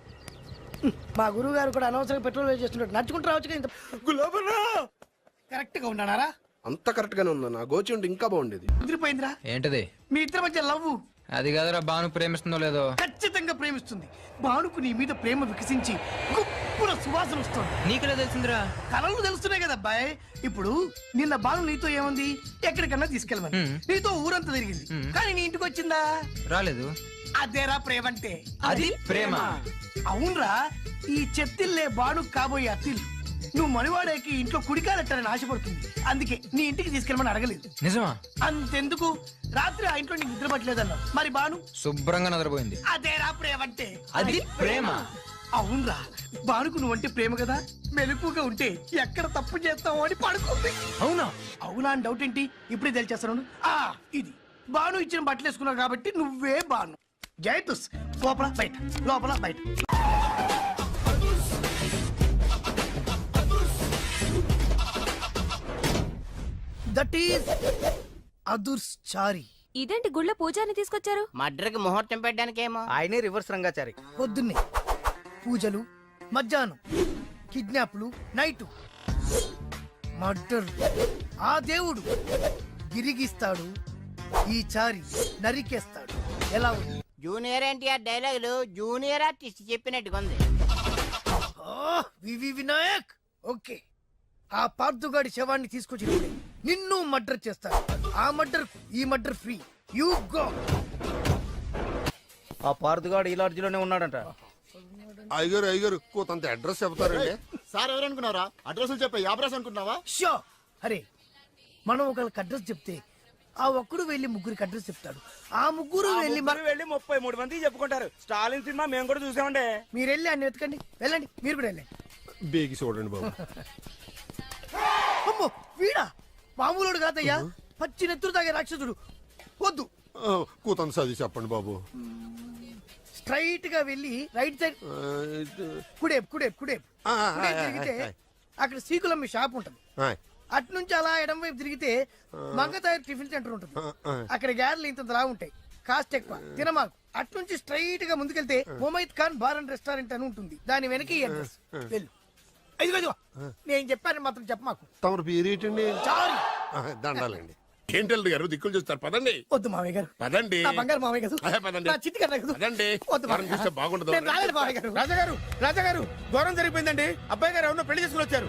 మా గురువు గారు కూడా అనవసరంగా పెట్రోల్ వేస్ట్ చేస్తున్నాడు. నడుచుకుంటూ రావచ్చు కదా. కరెక్ట్ గా ఉన్నానారా? అంత కరెక్ట్ గానే ఉందా? నా గోచి ఉంటే ఇంకా బాగుండేది. కుదిరిపోయిందిరా. ఏంటది? మీ ఇద్దరి మధ్య లవ్. అది కాదురా, బాను ప్రేమిస్తుందో లేదో. ఖచ్చితంగా ప్రేమిస్తుంది. బానుకు నీ మీద ప్రేమ వికసించి గుప్పున సువాసన వస్తుంది. నీకెలా తెలిసిందిరా? కలలు తెలుస్తున్నాయి కదా అబ్బాయి. ఇప్పుడు నిన్న బాను నీతో ఏముంది, ఎక్కడికన్నా తీసుకెళ్ళమని నీతో ఊరంతా తిరిగింది, కానీ నీ ఇంటికి వచ్చిందా? రాలేదు. అదేరా ప్రేమ అంటే. అది ప్రేమ. అవునరా, ఈ చెత్తిల్లే బాను కాబోయే అత్తిల్లు. నువ్వు మనివాడేకి ఇంట్లో కుడికాలెట్టాలని ఆశపడుతుంది, అందుకే నీ ఇంటికి తీసుకెళ్ళమని అడగలేదు. నిజమా? అంతెందుకు, రాత్రి ఆ ఇంట్లో నీకు నిద్ర పట్టలేదన్నావు. మరి బాను శుభ్రంగా నిద్రపోయింది. అదేరా ప్రేమ అంటే. అది ప్రేమ. అవునరా, బానుకు నువ్వంటే ప్రేమ కదా, మెలకుగా ఉంటే ఎక్కడ తప్పు చేస్తావు అని పడుకుంది. అవునా? అవునా అని డౌట్ ఏంటి, ఇప్పుడే తెలిచేస్తాను. ఇది బాను ఇచ్చిన బట్టలు వేసుకున్నావు కాబట్టి నువ్వే బాను. జైతుస్ లోపల బయట, లోపల బయట. దట్ ఈస్ అదుర్స్ చారి. ఇదేంటి గుళ్ళ పూజాని తీసుకొచ్చారు? మడ్రకి ముహూర్తం పెట్టడానికేమో. ఆయనే రివర్స్ రంగాచారి. పొద్దున్నే పూజలు, మధ్యాహ్నం కిడ్నాప్లు, నైటు మర్డర్. ఆ దేవుడు గిరిగిస్తాడు, ఈ చారి నరికేస్తాడు. ఎలా ఉంది? జూనియర్ ఎన్టీఆర్ డైలాగులు జూనియర్ ఆర్టిస్ట్ చెప్పినట్టుగా ఉంది. వివి వినాయక్. ఓకే, ఆ పార్థుగాడి శవాన్ని తీసుకొచ్చినప్పుడే నిన్ను మర్డర్ చేస్తాడు. ఆ మర్డర్, ఈ మర్డర్ ఫ్రీ. You go. ఆ పార్థగాడు ఈ లాడ్జిలోనే ఉన్నాడంట. అయ్యగారు కొంత అడ్రస్ చెప్తారండి. సార్ ఎవరనుకున్నారా? అడ్రస్ చెప్పే ఆపరేషన్ అనుకుంటున్నావా? షో. అరే, మనం ఒకళ్ళకి అడ్రస్ చెప్తే ఆ ఒక్కడు వెళ్ళి ముగ్గురికి అడ్రస్ చెప్తాడు. ఆ ముగ్గురు వెళ్ళి వెళ్ళి 33 మంది చెప్పుకుంటారు. స్టాలిన్ సినిమా మేము కూడా చూసామండి. మీరు వెళ్ళి అన్ని వెతకండి. వెళ్ళండి, మీరు కూడా వెళ్ళండి. బేగి చూడండి బాబు. అమ్మో, వీడా? మామూలుడు కాదయ్యా, పచ్చి నెత్తురు తాగే రాక్షసుడు. వద్దు, కూతంత చదివి చెప్పండి బాబు. స్ట్రైట్ గా వెళ్ళి రైట్ సైడ్ కుడేపు కుడేపు కుడేపు కుడేపు తిరిగితే అక్కడ సీకులమ్మి షాప్ ఉంటుంది. అటు నుంచి అలా ఎడం వైపు తిరిగితే మంగతాయర్ టిఫిన్ సెంటర్ ఉంటుంది. అక్కడ గ్యారెలు ఇంత లా ఉంటాయి, కాస్ట్ ఎక్కువ, తినమాకు. అటు నుంచి స్ట్రైట్ గా ముందుకెళ్తే Mumaith Khan bar and restaurant అని ఉంటుంది. దాని వెనక ఈ అడ్రస్. వెళ్ళు. ఇదిగో నేను చెప్పాను మాత్రం చెప్పమాకు. తమరు పేరేటండి? చారి. దండాలండి. ఏంటల్లుడు గారు దిక్కులు చూస్తారు, పదండి. వద్దు మామయ్య గారు, పదండి. నా బంగారు మామయ్య గారు, పదండి. నా చిట్టి గారు కదా. పదండి. వద్దు మనం మామయ్య. చూస్తే బాగుండదు. నేను రాలేదు మామయ్య గారు. రాజాగారు ఘోరం జరిగిపోయిందండి. అబ్బాయి గారు ఎవరినో పెళ్లి చేసుకుని వచ్చారు.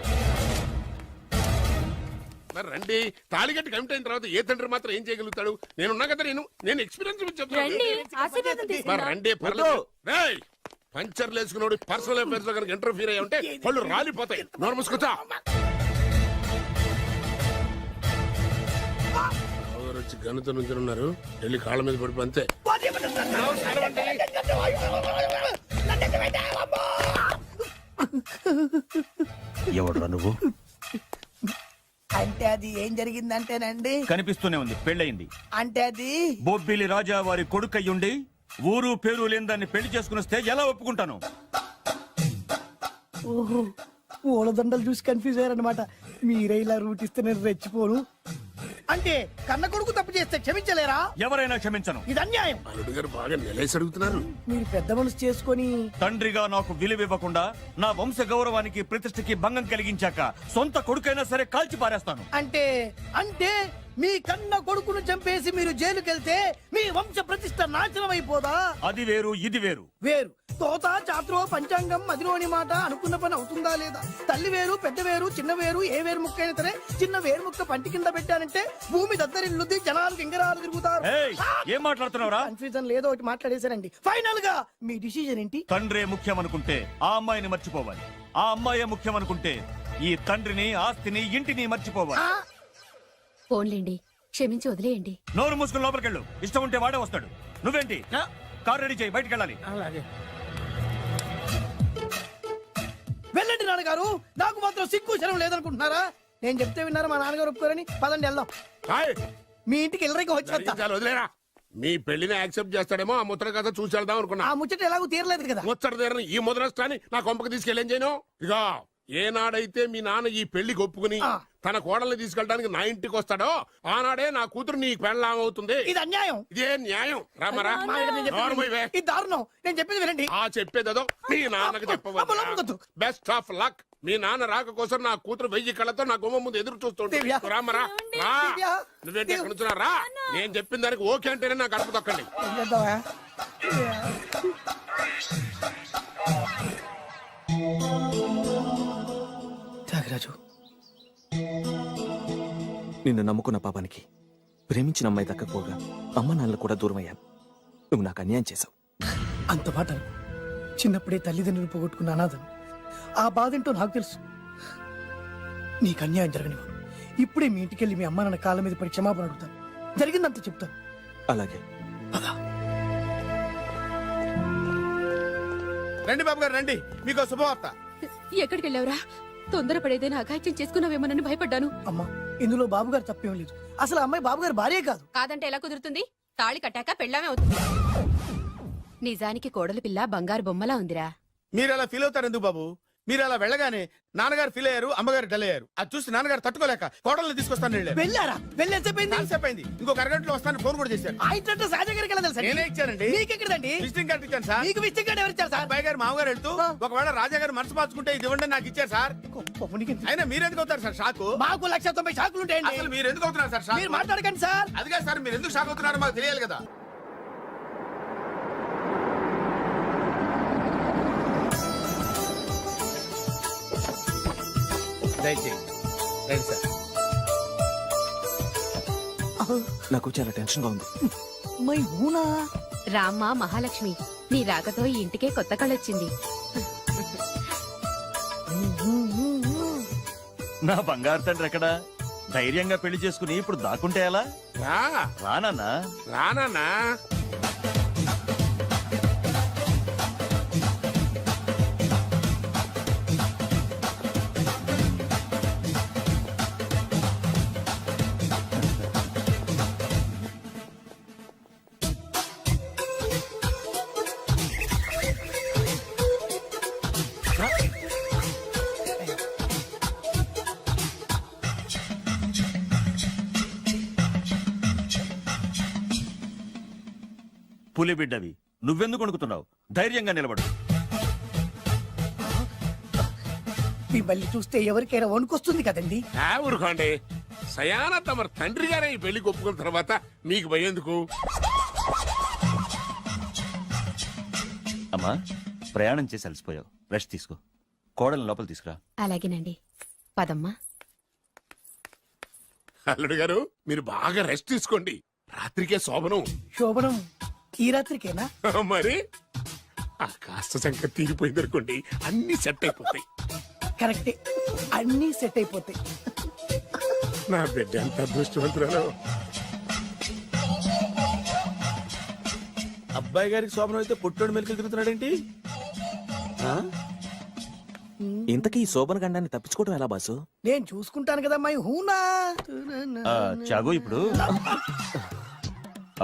మరి రండి, తాళిగట్టి కమిట్ అయిన తర్వాత ఏ తండ్రి మాత్రం ఏం చేయగలుగుతాడు? నేనున్నా కదా, నేను ఎక్స్పీరియన్స్ చెప్తాను. మరి రండి, పర్లేదు. రేయ్, పంచర్లు వేసుకున్నాడు పర్సనల్ అఫైర్స్ లో కనుక ఇంటర్ఫీర్ అయ్యి ఉంటే వాళ్ళు రాలిపోతాయి. నోరు మూసుకొచ్చా. వచ్చి గనుత నుంచి ఉన్నారు, వెళ్ళి కాళ్ళ మీద పడిపో అంతే. ఎవడురా నువ్వు? అంటే అది ఏం జరిగిందంటేనండి, కనిపిస్తూనే ఉంది, పెళ్ళయింది. అంటే అది బొబ్బిలి రాజా వారి కొడుకయ్యుండి ఊరు పేరు లేని దాన్ని పెళ్లి చేసుకుని వస్తే ఎలా ఒప్పుకుంటాను? ఓహో, ఓలదండలు చూసి కన్ఫ్యూజ్ అయ్యారనమాట. మీరే ఇలా రూట్ ఇస్తే నేను రెచ్చిపోను. అంటే కన్న కొడుకు తప్పు చేస్తే క్షమించలేరా? ఎవరైనా క్షమించను. ఇది అన్యాయం. అల్లుడు గారు బాగా నిలేసి అడుగుతున్నారు. మీరు పెద్ద మనసు చేసుకొని తండ్రిగా నాకు విలువ ఇవ్వకుండా నా వంశ గౌరవానికి ప్రతిష్టకి భంగం కలిగించాక సొంత కొడుకైనా సరే కాల్చి పారేస్తాను. అంటే అంటే మీ కన్న కొడుకును చంపేసి మీరు జైలుకెళ్తే మీ వంశ ప్రతిష్ట నాశనం అయిపోదా? అది వేరు, ఇది వేరు. వేరు. తోత చాత్రో పంచాంగం మదిలోని మాట అనుకున్న పని అవుతుందా లేదా? తల్లి వేరు, పెద్ద వేరు, చిన్న వేరు, ఏ వేరు ముక్క అయినా సరే చిన్న వేరు ముక్క పంటి కింద పెట్టానంటే భూమి దద్దరిల్లుద్ది, జనాలు గింగరాలు తిరుగుతారు. ఏయ్, ఏం మాట్లాడుతున్నావురా? కన్ఫ్యూజన్ లేదో ఒకటి మాట్లాడేశారండి. ఫైనల్ గా మీ డిసిజన్ ఏంటి? తండ్రే ముఖ్యం అనుకుంటే ఆ అమ్మాయిని మర్చిపోవాలి. ఆ అమ్మాయే ముఖ్యం అనుకుంటే ఈ తండ్రిని, ఆస్తిని, ఇంటిని మర్చిపోవాలి. ఫోన్లేండి, క్షమించి వదిలేయండి. నోరు మూసుకుని లోపలికెళ్ళు. ఇష్టం ఉంటే వాడే వస్తాడు. నువ్వేంటి? కార్ రెడీ చేయి, బయటికి వెళ్ళాలి. వెళ్ళండి నాన్నగారు, నాకు మాత్రం సిగ్గు శరం లేదనుకుంటున్నారా? నేను చెప్తే విన్నారా మా నాన్నగారు ఒప్పుకోరని? పదండి వెళ్దాం. మీ ఇంటికి ఎల్లరికి వచ్చేస్తా. వదిలేరా, మీ పెళ్లిని యాక్సెప్ట్ చేస్తాడేమో ఆ ముద్ర కథ చూసి వెళ్దాం అనుకున్నా. ఆ ముచ్చట ఎలాగో తీరలేదు కదా. ముచ్చట తీరని ఈ ముద్రష్టాన్ని నా కొంపకి తీసుకెళ్ళేం చేయను. ఇక ఏనాడైతే మీ నాన్న ఈ పెళ్లికి ఒప్పుకుని తన కోడల్ని తీసుకెళ్ళడానికి నా ఇంటికి వస్తాడో ఆనాడే నా కూతురు నీ పెళ్ళాం అవుతుంది. ఇది అన్యాయం. ఇదే న్యాయం. రామరా, ఇది దారుణం. నేను చెప్పేది వినండి. ఆ చెప్పేదో మీ నాన్నకు చెప్పవచ్చు. Best of luck. మీ నాన్న రాక కోసం నా కూతురు 1000 కళ్ళతో నా గుమ్మ ముందు ఎదురు చూస్తుంటే. రామరా, రా. నువ్వేంటి ఎక్కడ నుంచున్నా? రా. నేను చెప్పిన దానికి ఓకే అంటేనే నా గడప తొక్కండి. త్యాగరాజు, నిన్ను నమ్ముకున్న పాపానికి ప్రేమించిన అమ్మాయి దక్కకపోగా అమ్మ నాన్నలు కూడా దూరం అయ్యాను. నువ్వు నాకు అన్యాయం చేశావు. అంత మాట చిన్నప్పుడే తల్లిదండ్రులు పోగొట్టుకున్న అనాథను. ఆ బాధ ఏంటో నాకు తెలుసు. నీకు అన్యాయం జరగనివ్వను. ఇప్పుడే మీ ఇంటికి వెళ్ళి మీ అమ్మ నాన్న కాళ్ళ మీద పడి క్షమాపణ అడుగుతాను. జరిగిందంత చెప్తాను. అలాగే. రండి బాబు గారు రండి మీకు శుభవార్త. ఎక్కడికి వెళ్ళావురా? తొందరపడేదైనా అఘాయిత్యం చేసుకున్నావేమోనని భయపడ్డాను. అమ్మా ఇందులో బాబు గారు తప్పేం లేదు. అసలు ఆ అమ్మాయి బాబు గారు భార్యే కాదు. కాదంటే ఎలా కుదురుతుంది? తాళి కట్టాక పెళ్ళామే అవుతుంది. నిజానికి కోడలి పిల్ల బంగారు బొమ్మలా ఉందిరా. మీరు అలా ఫీల్ అవుతారు ఎందుకు బాబు? మీరు అలా వెళ్ళగానే నాన్నగారు ఫీల్ అయ్యారు, అమ్మగారు డల్ అయ్యారు. అది చూసి నాన్నగారు తట్టుకోలేక కోడల్ని తీసుకొస్తాను వెళ్ళారు. వెళ్ళారా? వెళ్ళి ఎంతసేపు కాన్సెప్ట్ అయింది. ఇంకొక అరగంటలో వస్తాను ఫోన్ కూడా చేశారు. ఆ ఇంట్లో సహజ గారికి ఎలా తెలుసా? నేనే ఇచ్చానండి. మీకెక్కడండి? విజిటింగ్ కార్డు ఇచ్చాను సార్. మీకు విజిటింగ్ కార్డు ఎవరు ఇచ్చారు సార్? అబ్బాయి గారు మామగారు వెళ్తూ ఒకవేళ రాజా గారు మనసు మార్చుకుంటే ఇది ఇవ్వండి నాకు ఇచ్చారు సార్. అయినా మీరు ఎందుకు అవుతారు సార్ షాక్? మాకు 190 షాకులు ఉంటాయండి. అసలు మీరు ఎందుకు అవుతున్నారు సార్ షాక్? మీరు మాట్లాడకండి సార్. అదిగా సార్ మీరు ఎందుకు షాక్ అవుతున్నారో మాకు తెలియాలి కదా. Right sir. నాకు చాలా టెన్షన్ గా ఉంది. మై హూనా రామ్మ మహాలక్ష్మి, నీ రాకతో ఈ ఇంటికే కొత్త కళొచ్చింది. నా బంగారు తండ్రి ఎక్కడ? ధైర్యంగా పెళ్లి చేసుకుని ఇప్పుడు దాక్కుంటే ఎలా? రానన్నా రానా పులి బిడ్డవి, నువ్వెందుకు వణుకుతున్నావు? ధైర్యంగా నిలబడు. మిమ్మల్ని చూస్తే ఎవరికైనా వణుకొస్తుంది కదండి. ఊరుకోండి. సయానా తమ తండ్రి గారే ఈ పెళ్లి ఒప్పుకున్న తర్వాత మీకు భయందుకు? అమ్మా ప్రయాణం చేసి అలసిపోయావు, రెస్ట్ తీసుకో. కోడలు లోపల తీసుకురా. అలాగేనండి, పదమ్మా. అల్లుడు గారు మీరు బాగా రెస్ట్ తీసుకోండి. రాత్రికే శోభనం. శోభనం ఈ రాత్రికేనా? మరి ఆ కాస్త సంఖ్య తీరిపోయింది అనుకోండి, అన్ని సెట్ అయిపోతాయి. కరెక్టే, అన్నీ సెట్ అయిపోతాయి. నా బిడ్డ ఎంత అదృష్టవంతురాలు. అబ్బాయి గారికి శోభనం అయితే పుట్టోడు మెలికలు తిరుగుతున్నాడేంటి? ఇంతకీ ఈ శోభన గండాన్ని తప్పించుకోవడం ఎలా బాసు? నేను చూసుకుంటాను కదా మై హూనా. చాగు ఇప్పుడు.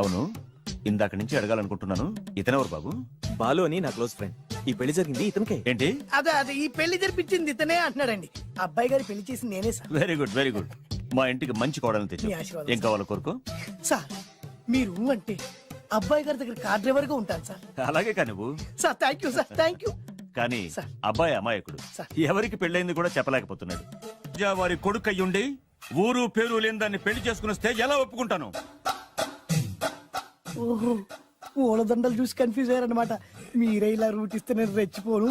అవును, ఇందాక నుంచి అడగాలనుకుంటున్నాను, ఇతనెవరు బాబు? బాలు అని నా క్లోజ్ ఫ్రెండ్. ఈ పెళ్లి జరిగింది ఇతనికే. ఏంటి? అదే ఈ పెళ్లి జరిపించింది ఇతనే అంటున్నాడండి. అబ్బాయి గారి పెళ్లి చేసింది నేనే sir. Very good very good. మా ఇంటికి మంచి కోడలు తెచ్చు. మీ ఆశీర్వాదం ఏం కావాలో కోరుకో. సార్ మీరు అంటే అబ్బాయి గారి దగ్గర కార్ డ్రైవర్ గా ఉంటాను సార్. అలాగే కానీ నువ్వు. Sir thank you sir, thank you. కానీ సార్. అబ్బాయి అమాయకుడు, సార్. ఎవరికి పెళ్ళైంది కూడా చెప్పలేకపోతున్నాడు. వారి కొడుకు అయ్యుండి ఊరు పేరు లేని దాన్ని పెళ్లి చేసుకుని వస్తే ఎలా ఒప్పుకుంటాను? ఓహో, పూలదండలు చూసి కన్ఫ్యూజ్ అయ్యారనమాట. మీరే ఇలా రూట్ ఇస్తే నేను రెచ్చిపోను.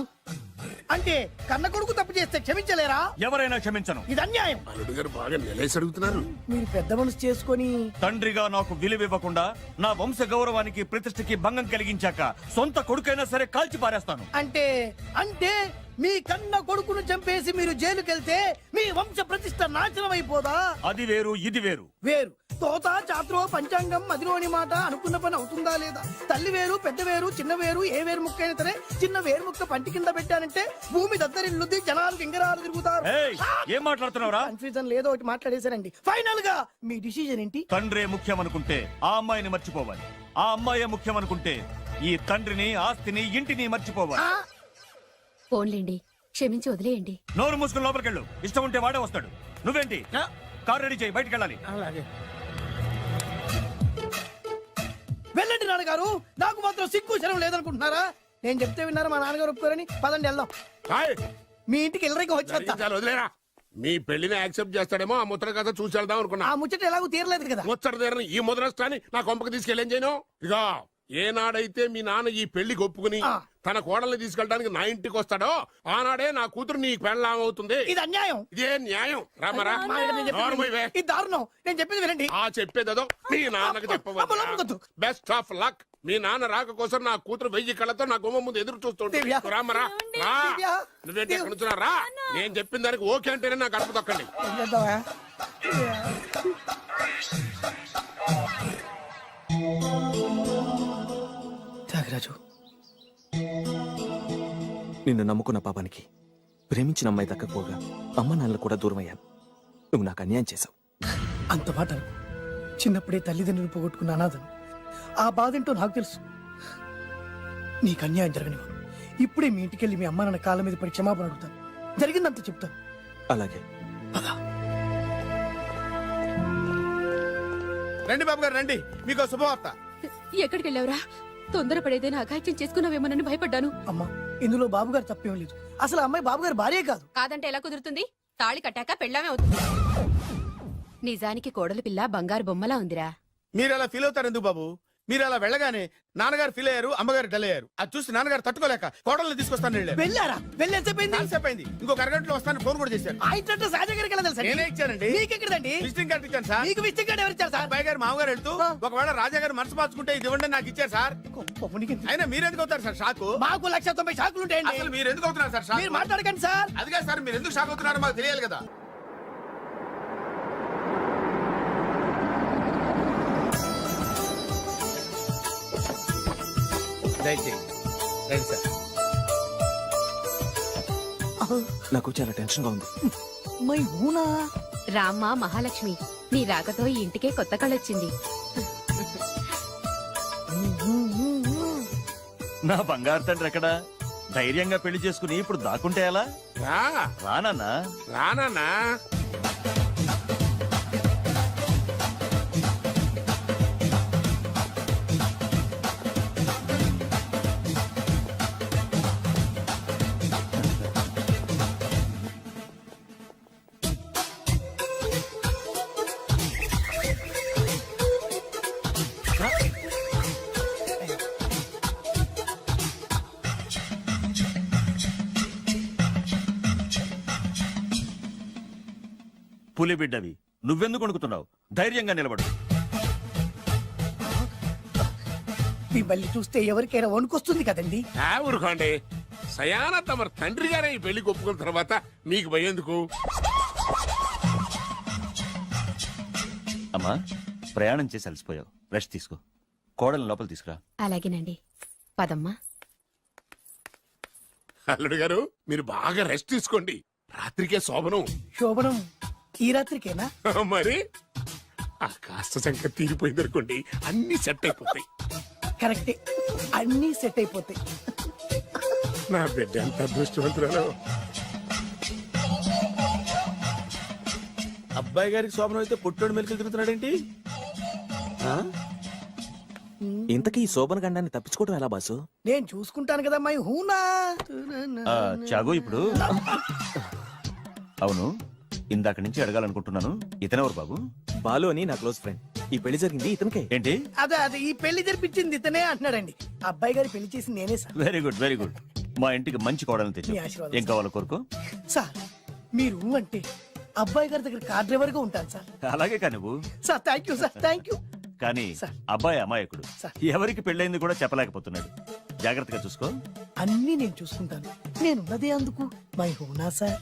అంటే కన్న కొడుకు తప్పు చేస్తే క్షమించలేరా? ఎవరైనా క్షమించను. ఇది అన్యాయం. అల్లుడు గారు బాగా నిలేసి అడుగుతున్నారు. మీరు పెద్ద మనసు చేసుకొని తండ్రిగా నాకు విలువ ఇవ్వకుండా నా వంశ గౌరవానికి ప్రతిష్టకి భంగం కలిగించాక సొంత కొడుకైనా సరే కాల్చి పారేస్తాను. అంటే అంటే మీ కన్న కొడుకును చంపేసి మీరు జైలుకెళ్తే మీ వంశ ప్రతిష్ట నాశనం అయిపోదా? అది వేరు ఇది వేరు. వేరు. తోత చాత్రో పంచాంగం మదిలోని మాట అనుకున్న పని అవుతుందా లేదా? తల్లి వేరు పెద్ద వేరు చిన్న వేరు ఏ వేరు ముక్క అయినా సరే చిన్న వేరు ముక్క పంటి కింద పెట్టానంటే భూమి దద్దరిల్లుద్ది, జనాలు గింగరాలు తిరుగుతారు. ఏయ్, ఏం మాట్లాడుతున్నావురా? కన్ఫ్యూజన్ లేదో ఒకటి మాట్లాడేశారండి. ఫైనల్ గా మీ డిసిజన్ ఏంటి? తండ్రే ముఖ్యం అనుకుంటే ఆ అమ్మాయిని మర్చిపోవాలి. ఆ అమ్మాయే ముఖ్యం అనుకుంటే ఈ తండ్రిని ఆస్తిని ఇంటిని మర్చిపోవాలి. ఫోన్లేండి, క్షమించి వదిలేయండి. నోరు మూసుకుని లోపలికెళ్ళు. ఇష్టం ఉంటే వాడే వస్తాడు. నువ్వేంటి? కార్ రెడీ చేయి, బయటికి వెళ్ళాలి. అలాగే వెళ్ళండి నాన్నగారు. నాకు మాత్రం సిగ్గు శరం లేదనుకుంటున్నారా? నేను చెప్తే విన్నారా? మా నాన్నగారు ఒప్పుకోరని. పదండి వెళ్దాం. హాయ్, మీ ఇంటికి వెళ్ళరికి వచ్చేస్తా. చాలు వదిలేరా. మీ పెళ్లిని యాక్సెప్ట్ చేస్తాడేమో ఆ ముద్ర కథ చూసి వెళ్దాం అనుకున్నా. ఆ ముచ్చట ఎలాగో తీరలేదు కదా. ముచ్చట తీరని ఈ ముద్రష్టాన్ని నా కొంపకి తీసుకెళ్ళేం చేయను. ఇక ఏనాడైతే మీ నాన్న ఈ పెళ్లికి ఒప్పుకుని తన కోడల్ని తీసుకెళ్ళడానికి నా ఇంటికి వస్తాడో ఆనాడే నా కూతురు నీ పెళ్ళాం అవుతుంది. ఇది అన్యాయం. ఇదే న్యాయం. రామరా, ఇది దారుణం. నేను చెప్పేది వినండి. ఆ చెప్పేదేదో మీ నాన్నకు చెప్పవచ్చు. Best of luck. మీ నాన్న రాక కోసం నా కూతురు 1000 కళ్ళతో నా గుమ్మ ముందు ఎదురు చూస్తుంటే రామరా రా. నువ్వేంటి ఎక్కడ నుంచున్నా రా. నేను చెప్పిన దానికి ఓకే అంటేనే నా గడప తొక్కండి. త్యాగరాజు, నిన్ను నమ్ముకున్న పాపానికి ప్రేమించిన అమ్మాయి దక్కకపోగా అమ్మ నాన్నలు కూడా దూరం అయ్యాను. నువ్వు నాకు అన్యాయం చేశావు. అంత మాట అనకు. చిన్నప్పుడే తల్లిదండ్రులు పోగొట్టుకున్న అనాథను. ఆ బాధ ఏంటో నాకు తెలుసు. నీకు అన్యాయం జరగనివ్వను. ఇప్పుడే మీ ఇంటికి వెళ్ళి మీ అమ్మ నాన్న కాళ్ళ మీద పడి క్షమాపణ అడుగుతాను. జరిగిందంత చెప్తాను. అలాగే. రండి బాబు గారు రండి, మీకు శుభవార్త. ఎక్కడికి వెళ్ళావురా? తొందరపడేదైనా అఘాయిత్యం చేసుకున్నావేమోనని భయపడ్డాను. అమ్మా, ఇందులో బాబుగారు తప్పేం లేదు. అసలు ఆ అమ్మాయి బాబుగారు భార్యే కాదు. కాదంటే ఎలా కుదురుతుంది? తాళి కట్టాక పెళ్ళామే అవుతుంది. నిజానికి కోడలి పిల్ల బంగారు బొమ్మలా ఉందిరా. మీరు అలా ఫీల్ అవుతారు ఎందుకు బాబు? మీరు అలా వెళ్ళగానే నాన్నగారు ఫీల్ అయ్యారు, అమ్మగారు డల్ అయ్యారు. అది చూసి నాన్నగారు తట్టుకోలేక కోడల్ని తీసుకొస్తాను వెళ్ళారు. వెళ్ళారా? వెళ్ళేసేపోయింది. కాసేపోయింది. ఇంకొక అరగంటలో వస్తాను ఫోన్ కూడా చేశారు. ఆ ఇంట్లో సహజ గారికి ఎలా తెలుసా? నేనే ఇచ్చానండి. మీకెక్కడండి? విజిటింగ్ కార్డు ఇచ్చాను సార్. మీకు విజిటింగ్ కార్డు ఎవరు ఇచ్చారు సార్? అబ్బాయి గారు మామగారు వెళ్తూ ఒకవేళ రాజా గారు మనసు మార్చుకుంటే ఇది ఇవ్వండి నాకు ఇచ్చారు సార్. అయినా మీరు ఎందుకు అవుతారు సార్ షాక్? మాకు 1,90,000 షాకులు ఉంటాయండి. అసలు మీరు ఎందుకు అవుతున్నారు సార్ షాక్? మీరు మాట్లాడకండి సార్. అదిగా సార్, మీరు ఎందుకు షాక్ అవుతున్నారో మాకు తెలియాలి కదా. నాకు చాలా టెన్షన్ గా ఉంది. మై హూనా. రామ్మ మహాలక్ష్మి, నీ రాకతో ఈ ఇంటికే కొత్త కళొచ్చింది. నా బంగారు తండ్రి ఎక్కడా? ధైర్యంగా పెళ్లి చేసుకుని ఇప్పుడు దాక్కుంటే ఎలా? రానన్నా. రానా పులి బిడ్డవి, నువ్వెందుకు వణుకుతున్నావు? ధైర్యంగా నిలబడు. మిమ్మల్ని చూస్తే ఎవరికైనా వణుకొస్తుంది కదండి. ఊరుకోండి. సయాన తమ తండ్రి గారే ఈ పెళ్లి ఒప్పుకున్న తర్వాత మీకు భయందుకు? అమ్మా, ప్రయాణం చేసి అలసిపోయావు, రెస్ట్ తీసుకో. కోడలు లోపల తీసుకురా. అలాగేనండి, పదమ్మా. అల్లుడు గారు, మీరు బాగా రెస్ట్ తీసుకోండి. రాత్రికే శోభనం. శోభనం ఈ రాత్రికేనా? మరి ఆ కాస్త సంఖ్య తీరిపోయింది అనుకోండి, అన్ని సెట్ అయిపోతాయి. కరెక్టే, అన్నీ సెట్ అయిపోతాయి. నా బిడ్డ ఎంత అదృష్టవంతురాలు. అబ్బాయి గారికి శోభనం అయితే పుట్టోడు మెలికలు తిరుగుతున్నాడేంటి? ఇంతకీ ఈ శోభన గండాన్ని తప్పించుకోవడం ఎలా బాసు? నేను చూసుకుంటాను కదా మై హూనా. చాగు ఇప్పుడు. అవును, ఇందాక నుంచి అడగాలనుకుంటున్నాను, ఇతనెవరు బాబు? బాలు అని నా క్లోజ్ ఫ్రెండ్. ఈ పెళ్లి జరిగింది ఇతనికే. ఏంటి? అదే ఈ పెళ్లి జరిపించింది ఇతనే అంటున్నాడండి. అబ్బాయి గారి పెళ్లి చేసింది నేనే sir. Very good, very good. మా ఇంటికి మంచి కోడలను తెచ్చు. మీ ఆశీర్వాదం ఏం కావాలో కోరుకో. సార్ మీరు అంటే అబ్బాయి గారి దగ్గర కార్ డ్రైవర్ గా ఉంటాను సార్. అలాగే కా నువ్వు. Sir thank you sir, thank you. కానీ సార్. అబ్బాయి అమాయకుడు, సార్. ఎవరికి పెళ్ళైంది కూడా చెప్పలేకపోతున్నాడు. జాగ్రత్తగా చూసుకో. అన్నీ నేను చూసుకుంటాను. నేనున్నదే అందుకు మై హూనా సార్.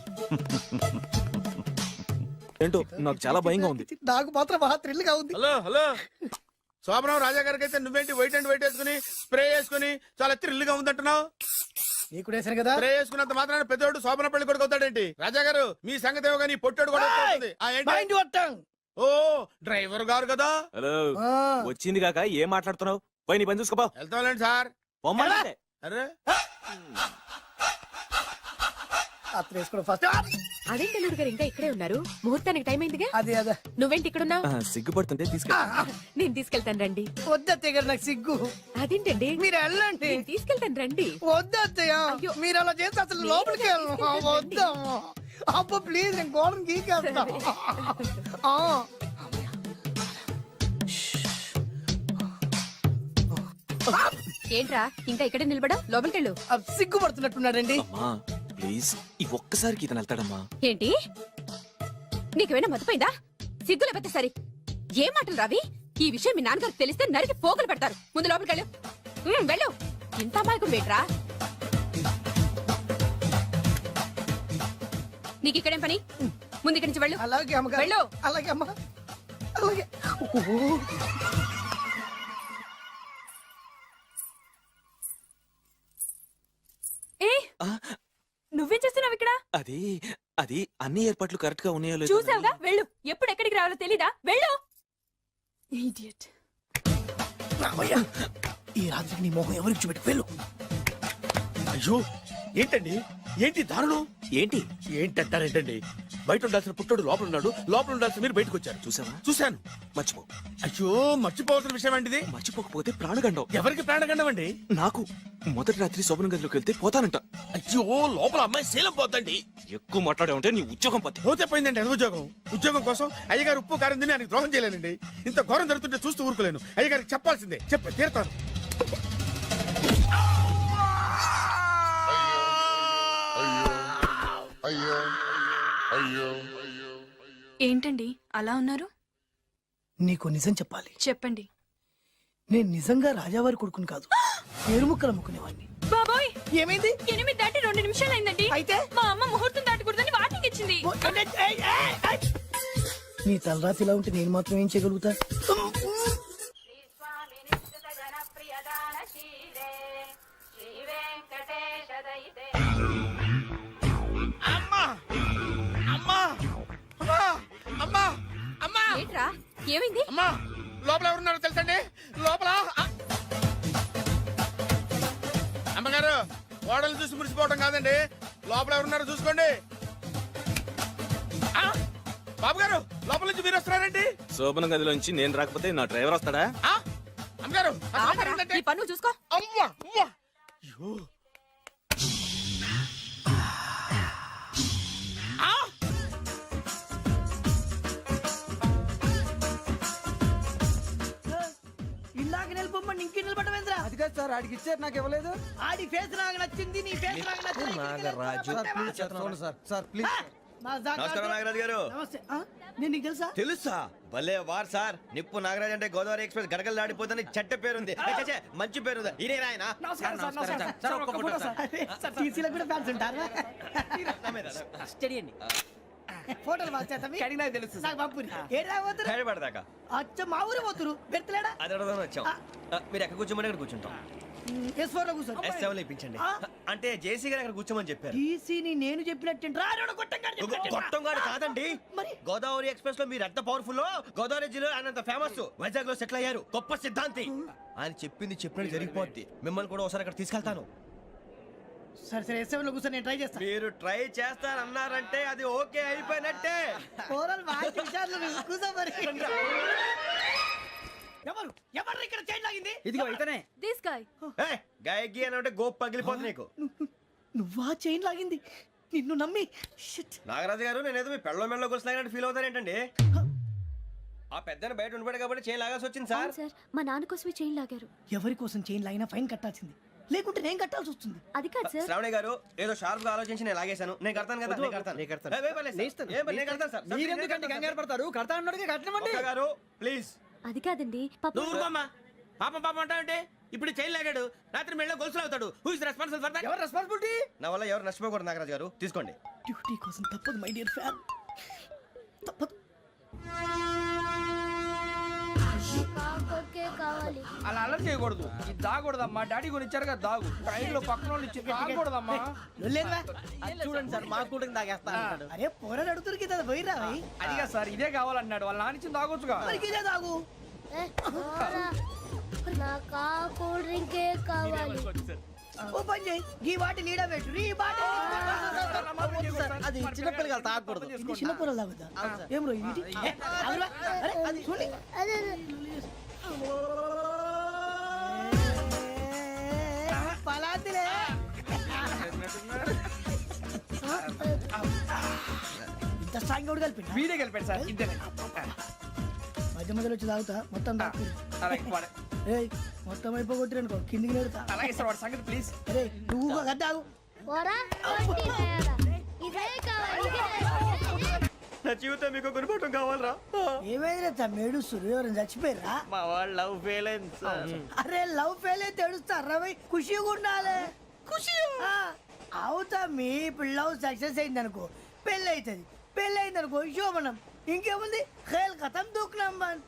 ఏంటో నాకు చాలా భయంగా ఉంది. నాకు మాత్రం బాగా థ్రిల్ గా ఉంది. హలో హలో, శోభనం రాజా గారికి అయితే నువ్వేంటి వైట్ అండ్ వైట్ వేసుకుని స్ప్రే వేసుకుని చాలా థ్రిల్ గా ఉందంటున్నావు? నీకు వేసాను కదా. స్ప్రే వేసుకున్నంత మాత్రాన పెద్దోడు శోభన పెళ్లి కొడుకు అవుతాడేంటి? రాజా గారు, మీ సంగతి ఏమో కానీ పొట్టోడు కూడా అవుతుంది. ఏంటి? Mind your tongue. ఓ డ్రైవర్ గారు కదా. హలో, ఆ. వచ్చింది కాక ఏం మాట్లాడుతున్నావు? పోయి నీ పని చూసుకోపా. వెళ్తాంలేండి సార్. పొమ్మంటే. అరే అత్ర వేసుకోవడం ఫస్ట్. అదేంటి అల్లుడు గారు ఇంకా ఇక్కడే ఉన్నారు? ముహూర్తానికి టైం అయిందిగా. అదే నువ్వేంటి ఇక్కడున్నావు? సిగ్గుపడుతుంటే తీసుకెళ్ళి. నేను తీసుకెళ్తాను రండి. వద్దత్తయ్య గారు, నాకు సిగ్గు. అదేంటండి? మీరు వెళ్ళండి. నేను తీసుకెళ్తాను రండి. వద్దత్తయ్య, అయ్యో. మీరు అలా చేస్తే అసలు లోపలికి వెళ్ళను. వద్దమ్మా. అబ్బో ప్లీజ్, నేను గోడను గీకేస్తా. ఆ. ఏంట్రా ఇంకా ఇక్కడే నిలబడా? లోపలికెళ్ళు. సిగ్గుపడుతున్నట్టున్నాడండి. అమ్మా ప్లీజ్, ఈ ఒక్కసారికి ఇతను వెళ్తాడమ్మా. ఏంటి? నీకేమైనా మతిపోయిందా? సిగ్గు లేకపోతే సరే. ఏ మాటలు రావి? ఈ విషయం మీ నాన్నగారికి తెలిస్తే నరికి పోగులు పెడతారు. ముందు లోపలికెళ్ళు. వెళ్ళు. ఇంత అమాయకుడు వేట్రా? నీకు ఇక్కడేం పని? ముందు ఇక్కడి నుంచి వెళ్ళు. అలాగే అమ్మగారు. వెళ్ళు. అలాగే అమ్మా, అలాగే. ఓ. ఏ అది అది అన్ని ఏర్పాట్లు కరెక్ట్ గా ఉన్నాయో లేదో చూసావుగా వెళ్ళు ఎప్పుడు ఎక్కడికి రావాలో తెలీదా వెళ్ళు ఇడియట్ రామయ్య ఈ రాత్రికి నీ మొహం ఎవరికి చూపెట్టి వెళ్ళు. అయ్యో ఏంటండి ఏంటి దారుణం ఏంటి ఏంటంటారేంటండి బయట ఉండాల్సిన పుట్టోడు లోపల ఉన్నాడు లోపల ఉండాల్సిన మీరు బయటకు వచ్చారు చూసావా చూశాను మర్చిపో అయ్యో మర్చిపోవాల్సిన విషయం అండి ఇది మర్చిపోకపోతే ప్రాణగండం ఎవరికి ప్రాణగండం అండి నాకు మొదటి రాత్రి శోభన గదిలోకి వెళ్తే పోతానంట. అయ్యో లోపల అమ్మాయి శీలం పోతండి ఎక్కువ మాట్లాడే ఉంటే నీ ఉద్యోగం పత్తి. పోతే పోయిందండి అది ఉద్యోగం కోసం అయ్యగారు ఉప్పు కారం తిని ఆయనకి ద్రోహం చేయలేనండి ఇంత ఘోరం జరుగుతుంటే చూస్తూ ఊరుకోలేను అయ్యగారికి చెప్పాల్సిందే తీరుతాను ఏంటండి అలా ఉన్నారు నీకు నిజం చెప్పాలి. చెప్పండి నేను నిజంగా రాజావారి కొడుకుని కాదు పేరు ముక్కలు అమ్ముకునేవాడిని. బాబోయ్ ఏమైంది? 8 దాటి 2 నిమిషాలు అయిందండి అయితే మా అమ్మ ముహూర్తం దాటకూడదని వార్నింగ్ ఇచ్చింది నీ తలరాతి ఇలా ఉంటే నేను మాత్రం ఏం చేయగలుగుతా? ఏంట్రా ఏమైంది అమ్మా లోపల ఎవరున్నారో తెలుసండి లోపల అమ్మగారు ఓడలు చూసి మురిసిపోవడం కాదండి లోపల ఎవరున్నారో చూసుకోండి బాబు గారు లోపల నుంచి మీరు వస్తున్నారండి శోభన గదిలోంచి నేను రాకపోతే నా డ్రైవర్ వస్తాడా? అమ్మగారు ఈ పన్ను చూసుకో అమ్మా అమ్మా అయ్యో ఇలాగ నిలబొమ్మని ఇంకే నిలబడమేంద్రా? అది కాదు సార్ ఆడికి ఇచ్చారు నాకు ఇవ్వలేదు. ఆడి ఫేస్ నాకు నచ్చింది, నీ ఫేస్ నాకు నచ్చింది. సార్ ప్లీజ్ నమస్కారం నాగరాజు గారు. నమస్తే. నేను నీకు తెలుసా? తెలుసా? భలే వార్ సార్. నిప్పు నాగరాజ్ అంటే గోదావరి ఎక్స్ప్రెస్ గడగలు దాడిపోతుంది చెట్ట పేరుంది. మంచి పేరు ఇదే ఆయన. నమస్కారం సార్. నమస్కారం సార్. ఒక్క ఫోటో సార్. సార్ టీసీలో కూడా ఫ్యాన్స్ ఉంటారా? స్టడీ అండి. ఫోటోలు మార్చేస్తాం. కడిగి నాకు తెలుసు నాకు పంపుని. ఏడా పోతురు? హైదరాబాద్ అచ్చ మా ఊరు పోతురు. పెడతలేడా? అది అడగదామని వచ్చాం. మీరు ఎక్కడ కూర్చోమని అక్కడ కూర్చుంటాం. S4 లో కూర్చో. S7 ఇప్పించండి. అంటే జేసీ గారు అక్కడ కూర్చోమని చెప్పారు. టీసీని నేను చెప్పినట్టు గొట్టంగాడు కాదండి. మరి గోదావరి ఎక్స్ప్రెస్ లో మీరు ఎంత పవర్ఫుల్, గోదావరి జిల్లా ఆయన ఫేమస్, వైజాగ్ లో సెటిల్ అయ్యారు, గొప్ప సిద్ధాంతి. ఆయన చెప్పింది చెప్పినట్టు జరిగిపోద్ది. మిమ్మల్ని కూడా ఒకసారి అక్కడ తీసుకెళ్తాను. సరే సరే S7 లో కూర్చో, నేను ట్రై చేస్తాను. మీరు ట్రై చేస్తారన్నారంటే అది ఓకే అయిపోయినట్టే. కూర్చో మరి. ఎవరు ఎవరు ఇక్కడ చైన్ లాగింది? ఇదిగో ఇతనే. దిస్ గాయ్ గాయకి అని అంటే గోప్ పగిలిపోతుంది నీకు. నువ్వా చైన్ లాగింది? నిన్ను నమ్మి షిట్. నాగరాజు గారు నేనేదో మీ పెళ్ళ మెళ్ళ గురిసిలాగినట్టు ఫీల్ అవుతారేంటండి? ఆ పెద్దని బయట ఉండిపోయాడు కాబట్టి చైన్ లాగాల్సి వచ్చింది సార్. సార్ మా నాన్న కోసమే చైన్ లాగారు. ఎవరి కోసం చైన్ లాగినా ఫైన్ కట్టాల్సింది, లేకుంటే నేను కట్టాల్సి వస్తుంది. అది కాదు సార్. శ్రావణి గారు ఏదో షార్ప్ గా ఆలోచించి నేను లాగేశాను. నేను కడతాను కదా. నేను కడతాను. నేను కడతాను సార్. మీరెందుకంటే కంగారు పడతారు? కడతా అన్నాడుగా కట్టమండి. ఒక్క గారు ప్లీజ్. అది కాదండి పాపం అంటే ఇప్పుడు చైన్ లాగాడు, రాత్రి మెళ్ళ గొలుసులు అవుతాడు. Who is responsible for that? ఎవరు రెస్పాన్సిబిలిటీ? నా వల్ల ఎవరు నష్టపోకూడదు నాగరాజు గారు, తీసుకోండి. డ్యూటీ కోసం తప్పదు మై డియర్ ఫ్యాన్, తప్పదు. అలా అలర్ చేయకూడదు. ఇది దాగకూడదమ్మా. డాడీ కొని ఇచ్చారు కదా దాగు. ట్రైన్ లో పక్కన వాళ్ళు ఇచ్చి దాగకూడదమ్మా. చూడండి సార్ మా కూడా దాగేస్తా అంటాడు. అరే పోరాడు అడుగుతారు కదా పోయిరా. అదిగా సార్ ఇదే కావాలన్నాడు. వాళ్ళ నాన్న ఇచ్చింది తాగొచ్చుగా. మరి ఇదే తాగు. ఓ పని చేయి, ఈ బాటి లీడ పెట్టు. ఈ బాటి అది చిన్నపిల్లలు తాగకూడదు. ఇది చిన్న పొరలు తాగుతా. ఏం రో ఇది? అరే అది చూడండి. పలాతిలే. ఇంత స్ట్రాంగ్ అవుట్ కలిపి వీడే కలిపాడు సార్. ఇద్దరే మధ్య మధ్యలో వచ్చి తాగుతా. మొత్తం తాగు. అలాగే ఏయ్ మొత్తం అయిపోగొట్టిరనుకో కిందికి నేడుతా. అలాగే సార్ వాడు సంగతి ప్లీజ్. అరే నువ్వు కదా తాగు. నా జీవితం మీకు గురిపటం కావాలరా? ఏమైనా తమ్మేడు సూర్యవరం చచ్చిపోయిరా? మా వాళ్ళు లవ్ ఫెయిల్ అయింది సార్. అరే లవ్ ఫెయిల్ అయితే ఏడుస్తారా? ఖుషిగా ఉండాలి. ఖుషి అవుతా. మీ పిల్లవు సక్సెస్ అయింది అనుకో పెళ్ళి అవుతుంది. పెళ్ళి అయింది అనుకో శోభనం. ఇంకేముంది ఖేల్ కథం దూకునాం బాన్.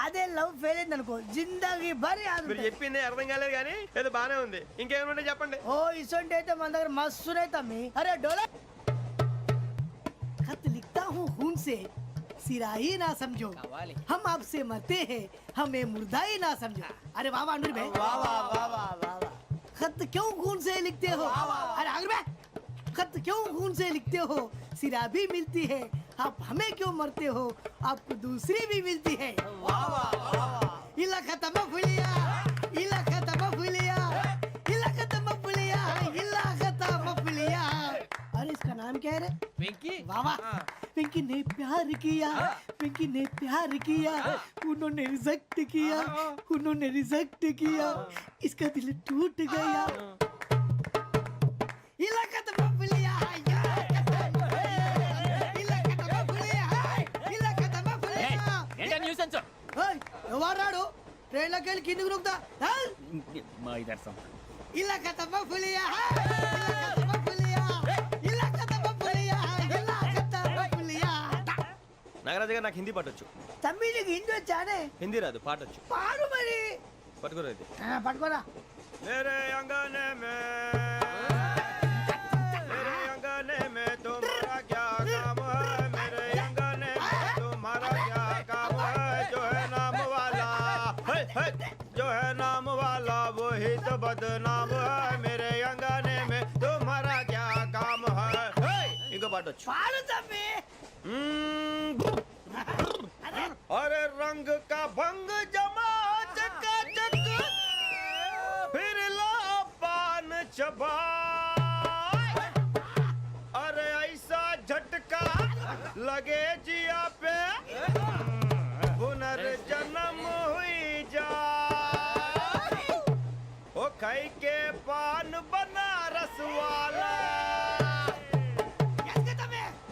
అదే లవ్ ఫెయిల్ అయింది అనుకో జిందగీ భరి. మీరు చెప్పింది అర్థం కాలేదు కానీ ఏదో బానే ఉంది. ఇంకేమైనా చెప్పండి. ఓ ఇసొంటి అయితే మన దగ్గర మస్తునే తమ్మి. అరే డోలా खत लिखता हूँ खून से सिरा ही ना समझो हम आपसे मरते हैं हमें मुर्दा ही ना समझो अरे वाह वाह अनुर भाई वाह वाह वाह वाह वाह खत क्यों खून से लिखते हो अरे अनुर भाई खत क्यों खून से लिखते हो सिरा भी मिलती है आप हमें क्यों मरते हो आपको दूसरी भी मिलती है वाह वाह वाह इला खत्म फुलिया इला खत्म फुलिया इला खत्म फुलिया इला खत्म फुलिया अरे इसका नाम क्या है रे వెంకీ वाह वाह पिंकी ने प्यार किया पिंकी ने प्यार किया उन्होंने रिजेक्ट किया उन्होंने रिजेक्ट किया इसका दिल टूट गया इलाका तो बबलिया इलाका तो बबलिया इलाका तो बबलिया ఏంటా న్యూసెన్స్ ओए ఎవరాడు ట్రైన్ లోకి వెళ్ళి కిందికి నొక్కుతా మా ఇదర్సం ఇలాకా तो बबलिया इलाका तो बबलिया इलाका तो बबलिया इलाका तो बबलिया నాగరాజు గారు నాకు హిందీ పాటొచ్చు తమ్మి నీకు హిందీ వచ్చానే హిందీ రాదు పాటొచ్చు పాడు మరి పట్టుకోలేదు పట్టుకోరా मेरे अंगने में तुम्हारा क्या काम है मेरे अंगने में तुम्हारा क्या काम है जो है नाम वाला जो है नाम वाला वही तो बदनाम है मेरे अंगने में तुम्हारा क्या काम है इनको पाटो పాడు తమ్మి अरे रंग का भंग जमा चकाचक फिर ला पान चबा अरे ऐसा झटका लगे जिया पे पुनर्जन्म हुई जा ओ खाई के पान बनारस वाला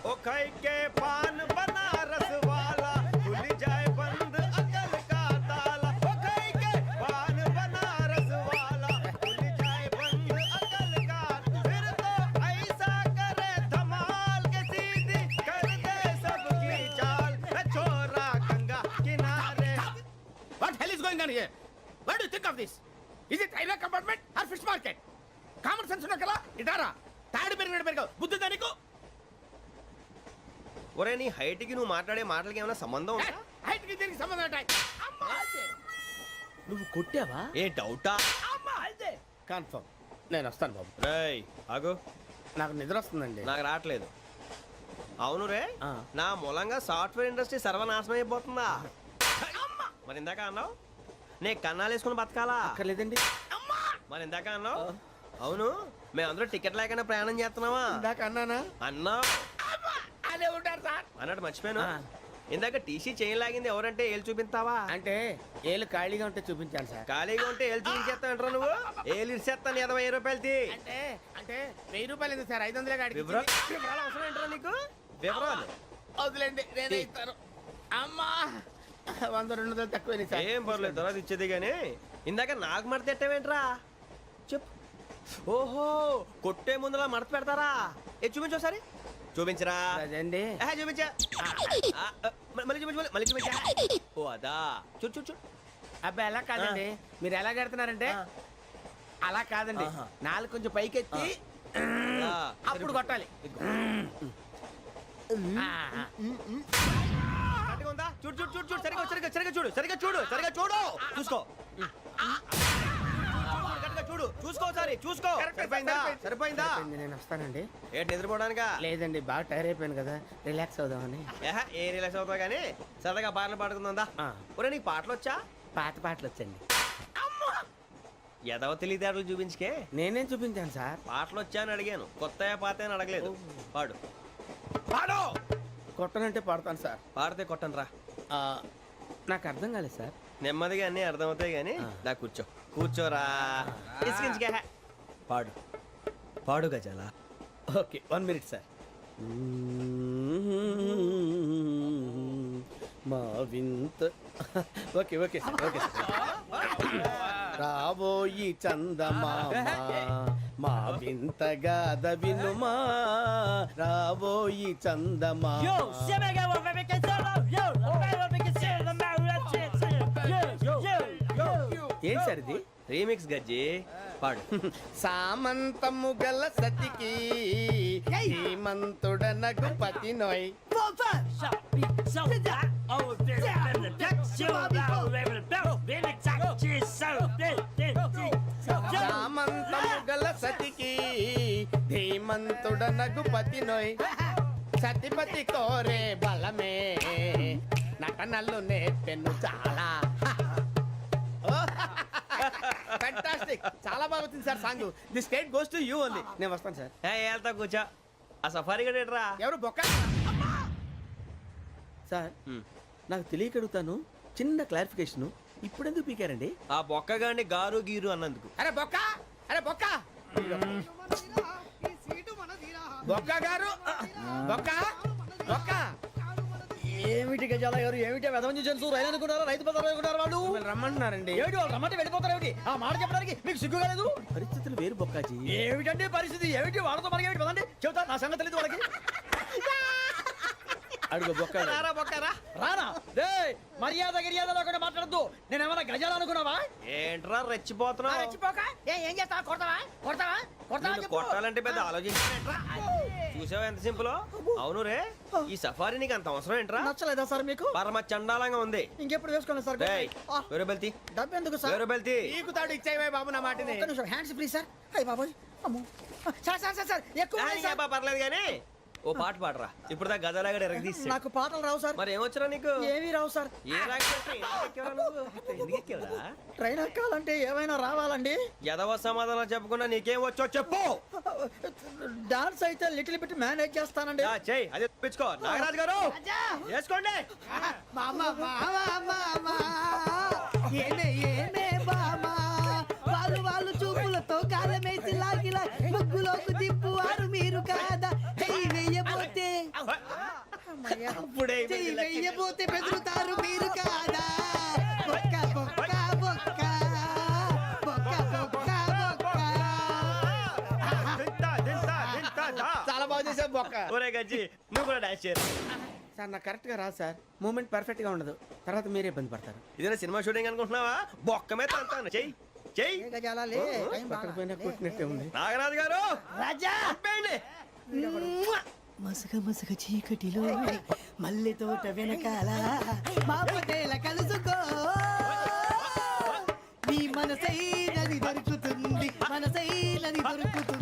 ओ खाई के पान बनारस वाला खुल जाए बंद अकल का ताला ओ खाई के पान बनारस वाला खुल जाए बंद अकल का फिर तो ऐसा करे धमाल के सीधी कर दे सबकी चाल छोरा गंगा किनारे What hell is going on here? What do you think of this? Is it railway compartment or fish market? Common sense ఉన్న కదా ఇటారా తాడు పెరిగావు బుద్ధి దానికి ఒరే నీ హైట్ కి నువ్వు మాట్లాడే మాటలకి ఏమైనా సంబంధం ఉందా హైట్ కి దీనికి సంబంధం ఉంటాయి నువ్వు కొట్టావా ఏ డౌటా కన్ఫర్మ్ నేను వస్తాను బాబు రేయ్ ఆగు నాకు నిద్ర వస్తుందండి నాకు రావట్లేదు అవును రే నా మూలంగా సాఫ్ట్వేర్ ఇండస్ట్రీ సర్వనాశనం అయిపోతుందా మరి ఇందాక అన్నావు నే కన్నాలు వేసుకుని బతకాలా అక్కర్లేదండి మరి ఇందాక అన్నావు అవును మేమందరూ టికెట్ లేకుండా ప్రయాణం చేస్తున్నావా ఇందాక అన్నానా అన్నావు అదే ఉంటారు సార్ అన్నట్టు మర్చిపోయాను ఇందాక టీసీ చైన్ లాగింది ఎవరంటే ఏళ్ళు చూపిస్తావా అంటే ఏళ్ళు ఖాళీగా ఉంటే చూపించాను సార్ ఖాళీగా ఉంటే ఏళ్ళు చూపించేస్తానంటారా నువ్వు ఏళ్ళు ఇచ్చేస్తాను 20 రూపాయలు తీ అంటే 1000 రూపాయలు ఎందుకు సార్ 500 కాడికి వివరాలు అవసరం ఏంటరా నీకు వివరాలు వదిలేండి నేనే ఇస్తాను అమ్మా 100 200 తక్కువ సార్ ఏం పర్లేదు తర్వాత ఇచ్చేది కానీ ఇందాక నాకు మడత ఎట్టవేంట్రా చెప్పు ఓహో కొట్టే ముందులా మడత పెడతారా ఏ చూపించు ఒకసారి చూపించరా అదండి చూపించా మళ్ళీ చూపించు మళ్ళీ చూపించా ఓ అదా చూడు చూడు చూడు అబ్బాయి ఎలా కాదండి మీరు ఎలా కడుతున్నారంటే అలా కాదండి నాలుగు కొంచెం పైకెత్తి అప్పుడు కొట్టాలి కరెక్ట్గా ఉందా చూడు చూడు చూడు చూడు సరిగా సరిగా సరిగా చూడు సరిగా చూడు సరిగా చూడు చూసుకో కరెక్ట్గా చూడు చూసుకో ఒకసారి చూసుకో సరిపోయిందా సరిపోయిందా నేను వస్తానండి ఏంటి నిద్రపోవడానికా లేదండి బాగా టైర్ అయిపోయాను కదా రిలాక్స్ అవుదామని ఏ రిలాక్స్ అవుతావు కానీ సరదాగా పాటలు పాడుకుందా ఒరే నీకు పాటలు వచ్చా పాత పాటలు వచ్చండి ఎదవ తెలివితేటలు చూపించుకే నేనేం చూపించాను సార్ పాటలు వచ్చా అని అడిగాను కొత్త పాత అని అడగలేదు పాడు పాడు కొట్టనంటే పాడతాను సార్ పాడితే కొట్టను రా నాకు అర్థం కాలేదు సార్ నెమ్మదిగా అన్నీ అర్థమవుతాయి కానీ దా కూర్చో కూర్చోరా ఇసుకించుకే పాడు పాడు గజాల ఓకే 1 మినిట్ సార్ మా వింత okay okay sir okay sir రాబోయి చందమామ మా వింత గాథ వినుమా రాబోయి చందమామ ఏం సార్ ఇది రీమిక్స్ గజ్జి పాడు సామంతము గల సతికి హేమంతుడనగు పతి నోయ్ సామంతము గల సతికి ధీమంతుడనగు పతి నోయ్ సతిపతి కోరే బలమే నటనలు నేర్పెను చాలా ఫ్యాంటాస్టిక్ చాలా బాగా వచ్చింది sir song the state goes to you only నేను వస్తాను సార్ వెళ్తా కూర్చో ఆ సఫారీ గడేట్రా ఎవరు బొక్క సార్ నాకు తెలియక అడుగుతాను చిన్న క్లారిఫికేషన్ ఇప్పుడు ఎందుకు పీకారండి ఆ బొక్కగాని గారు గీరు అన్నందుకు అరే బొక్క అరే బొక్క బొక్క గారు బొక్క బొక్క ఏమిటి గజాల గారు ఏమిటి వెదవని జంతు రైలు అనుకున్నారా రైతు బజార్ అనుకున్నారు వాళ్ళు రమ్మంటున్నారండి ఏమిటి వాళ్ళు రమ్మంటే వెళ్ళిపోతారు ఏమిటి ఆ మాట చెప్పడానికి మీకు సిగ్గు కాలేదు పరిస్థితులు వేరు బొక్కాజీ ఏమిటండి పరిస్థితి ఏమిటి వాళ్ళతో మనకి ఏమిటి పదండి చెబుతా నా సంగతి తెలియదు వాళ్ళకి అడుగు బొక్క రారా బొక్కరా రానా రే మర్యాద గిర్యాద లేకుండా మాట్లాడద్దు నేను ఏమైనా గజాలు అనుకున్నావా ఏంట్రా రెచ్చిపోతున్నావు రెచ్చిపోక ఏం చేస్తావా కొడతావా కొడతావా కొడతావా నిన్ను చెప్పు. కొట్టాలంటే పెద్ద ఆలోచించారా చూసావా ఎంత సింపుల్ అవును రే ఈ సఫారీ నీకు అంత అవసరం ఏంట్రా నచ్చలేదా సార్ మీకు పరమ చండాలంగా ఉంది ఇంకెప్పుడు వేసుకోండి సార్ డేయ్, వేరే బెల్తి డబ్బు ఎందుకు సార్ వేరే బెల్తి నీకు తాడు ఇచ్చేవే బాబు నా మాటని ఒక్క నిమిషం హ్యాండ్స్ ప్లీజ్ సార్ అయ్యి బాబోయ్ అమ్మో సార్ సార్ సార్ సార్ ఎక్కువ ఉన్నాయి సార్. పర్లేదు కానీ ఓ పాట పాడరా ఇప్పుడు దా గదలాగడ ఎరగదీసి నాకు పాటలు రావు సార్ మరి ఏమొచ్చరా నీకు ఏమీ రావు సార్ ఏ రాకపోతే ఎందుకు ఎక్కేవరా నువ్వు? ఎందుకు ఎక్కేవరా? ట్రైన్ ఎక్కాలంటే ఏమైనా రావాలండి ఎదవ సమాధానం చెప్పకుండా నీకేం వచ్చో చెప్పు డాన్స్ అయితే లిటిల్ బిట్ మేనేజ్ చేస్తానండి యా, చెయ్ అదే తెప్పించుకో నాగరాజు గారు వేసుకోండి వాళ్ళు చూపులతో కాలమేసి లాగిలా ముగ్గులోకి దిప్పువారు మీరు కాదా చెయ్యి వెయ్యబోతే అప్పుడే చెయ్యి వెయ్యబోతే బెదురుతారు మీరు కాదా బొక్క బొక్క బొక్క బొక్క బొక్క బొక్క దింతా, దింతా, దింతా, దా. చాలా బాగా చేసావు బొక్క ఒరే గజ్జి నువ్వు కూడా డాన్స్ చేయరు సార్ నాకు కరెక్ట్ గా రాదు సార్ మూమెంట్ పర్ఫెక్ట్ గా ఉండదు తర్వాత మీరే ఇబ్బంది పడతారు ఇదేనా సినిమా షూటింగ్ అనుకుంటున్నావా బొక్క మీద తంతాను చెయ్యి చెయ్యి గజాలాలే టైం పక్కన పోయినా కొట్టినట్టే ఉంది నాగరాజు గారు రాజా చంపేయండి. మసగ మసగ చీకటిలో మల్లె తోట వెనకాల మా పటేల కలుసుకో నీ మనసైనది దొరుకుతుంది మనసైనది దొరుకుతుంది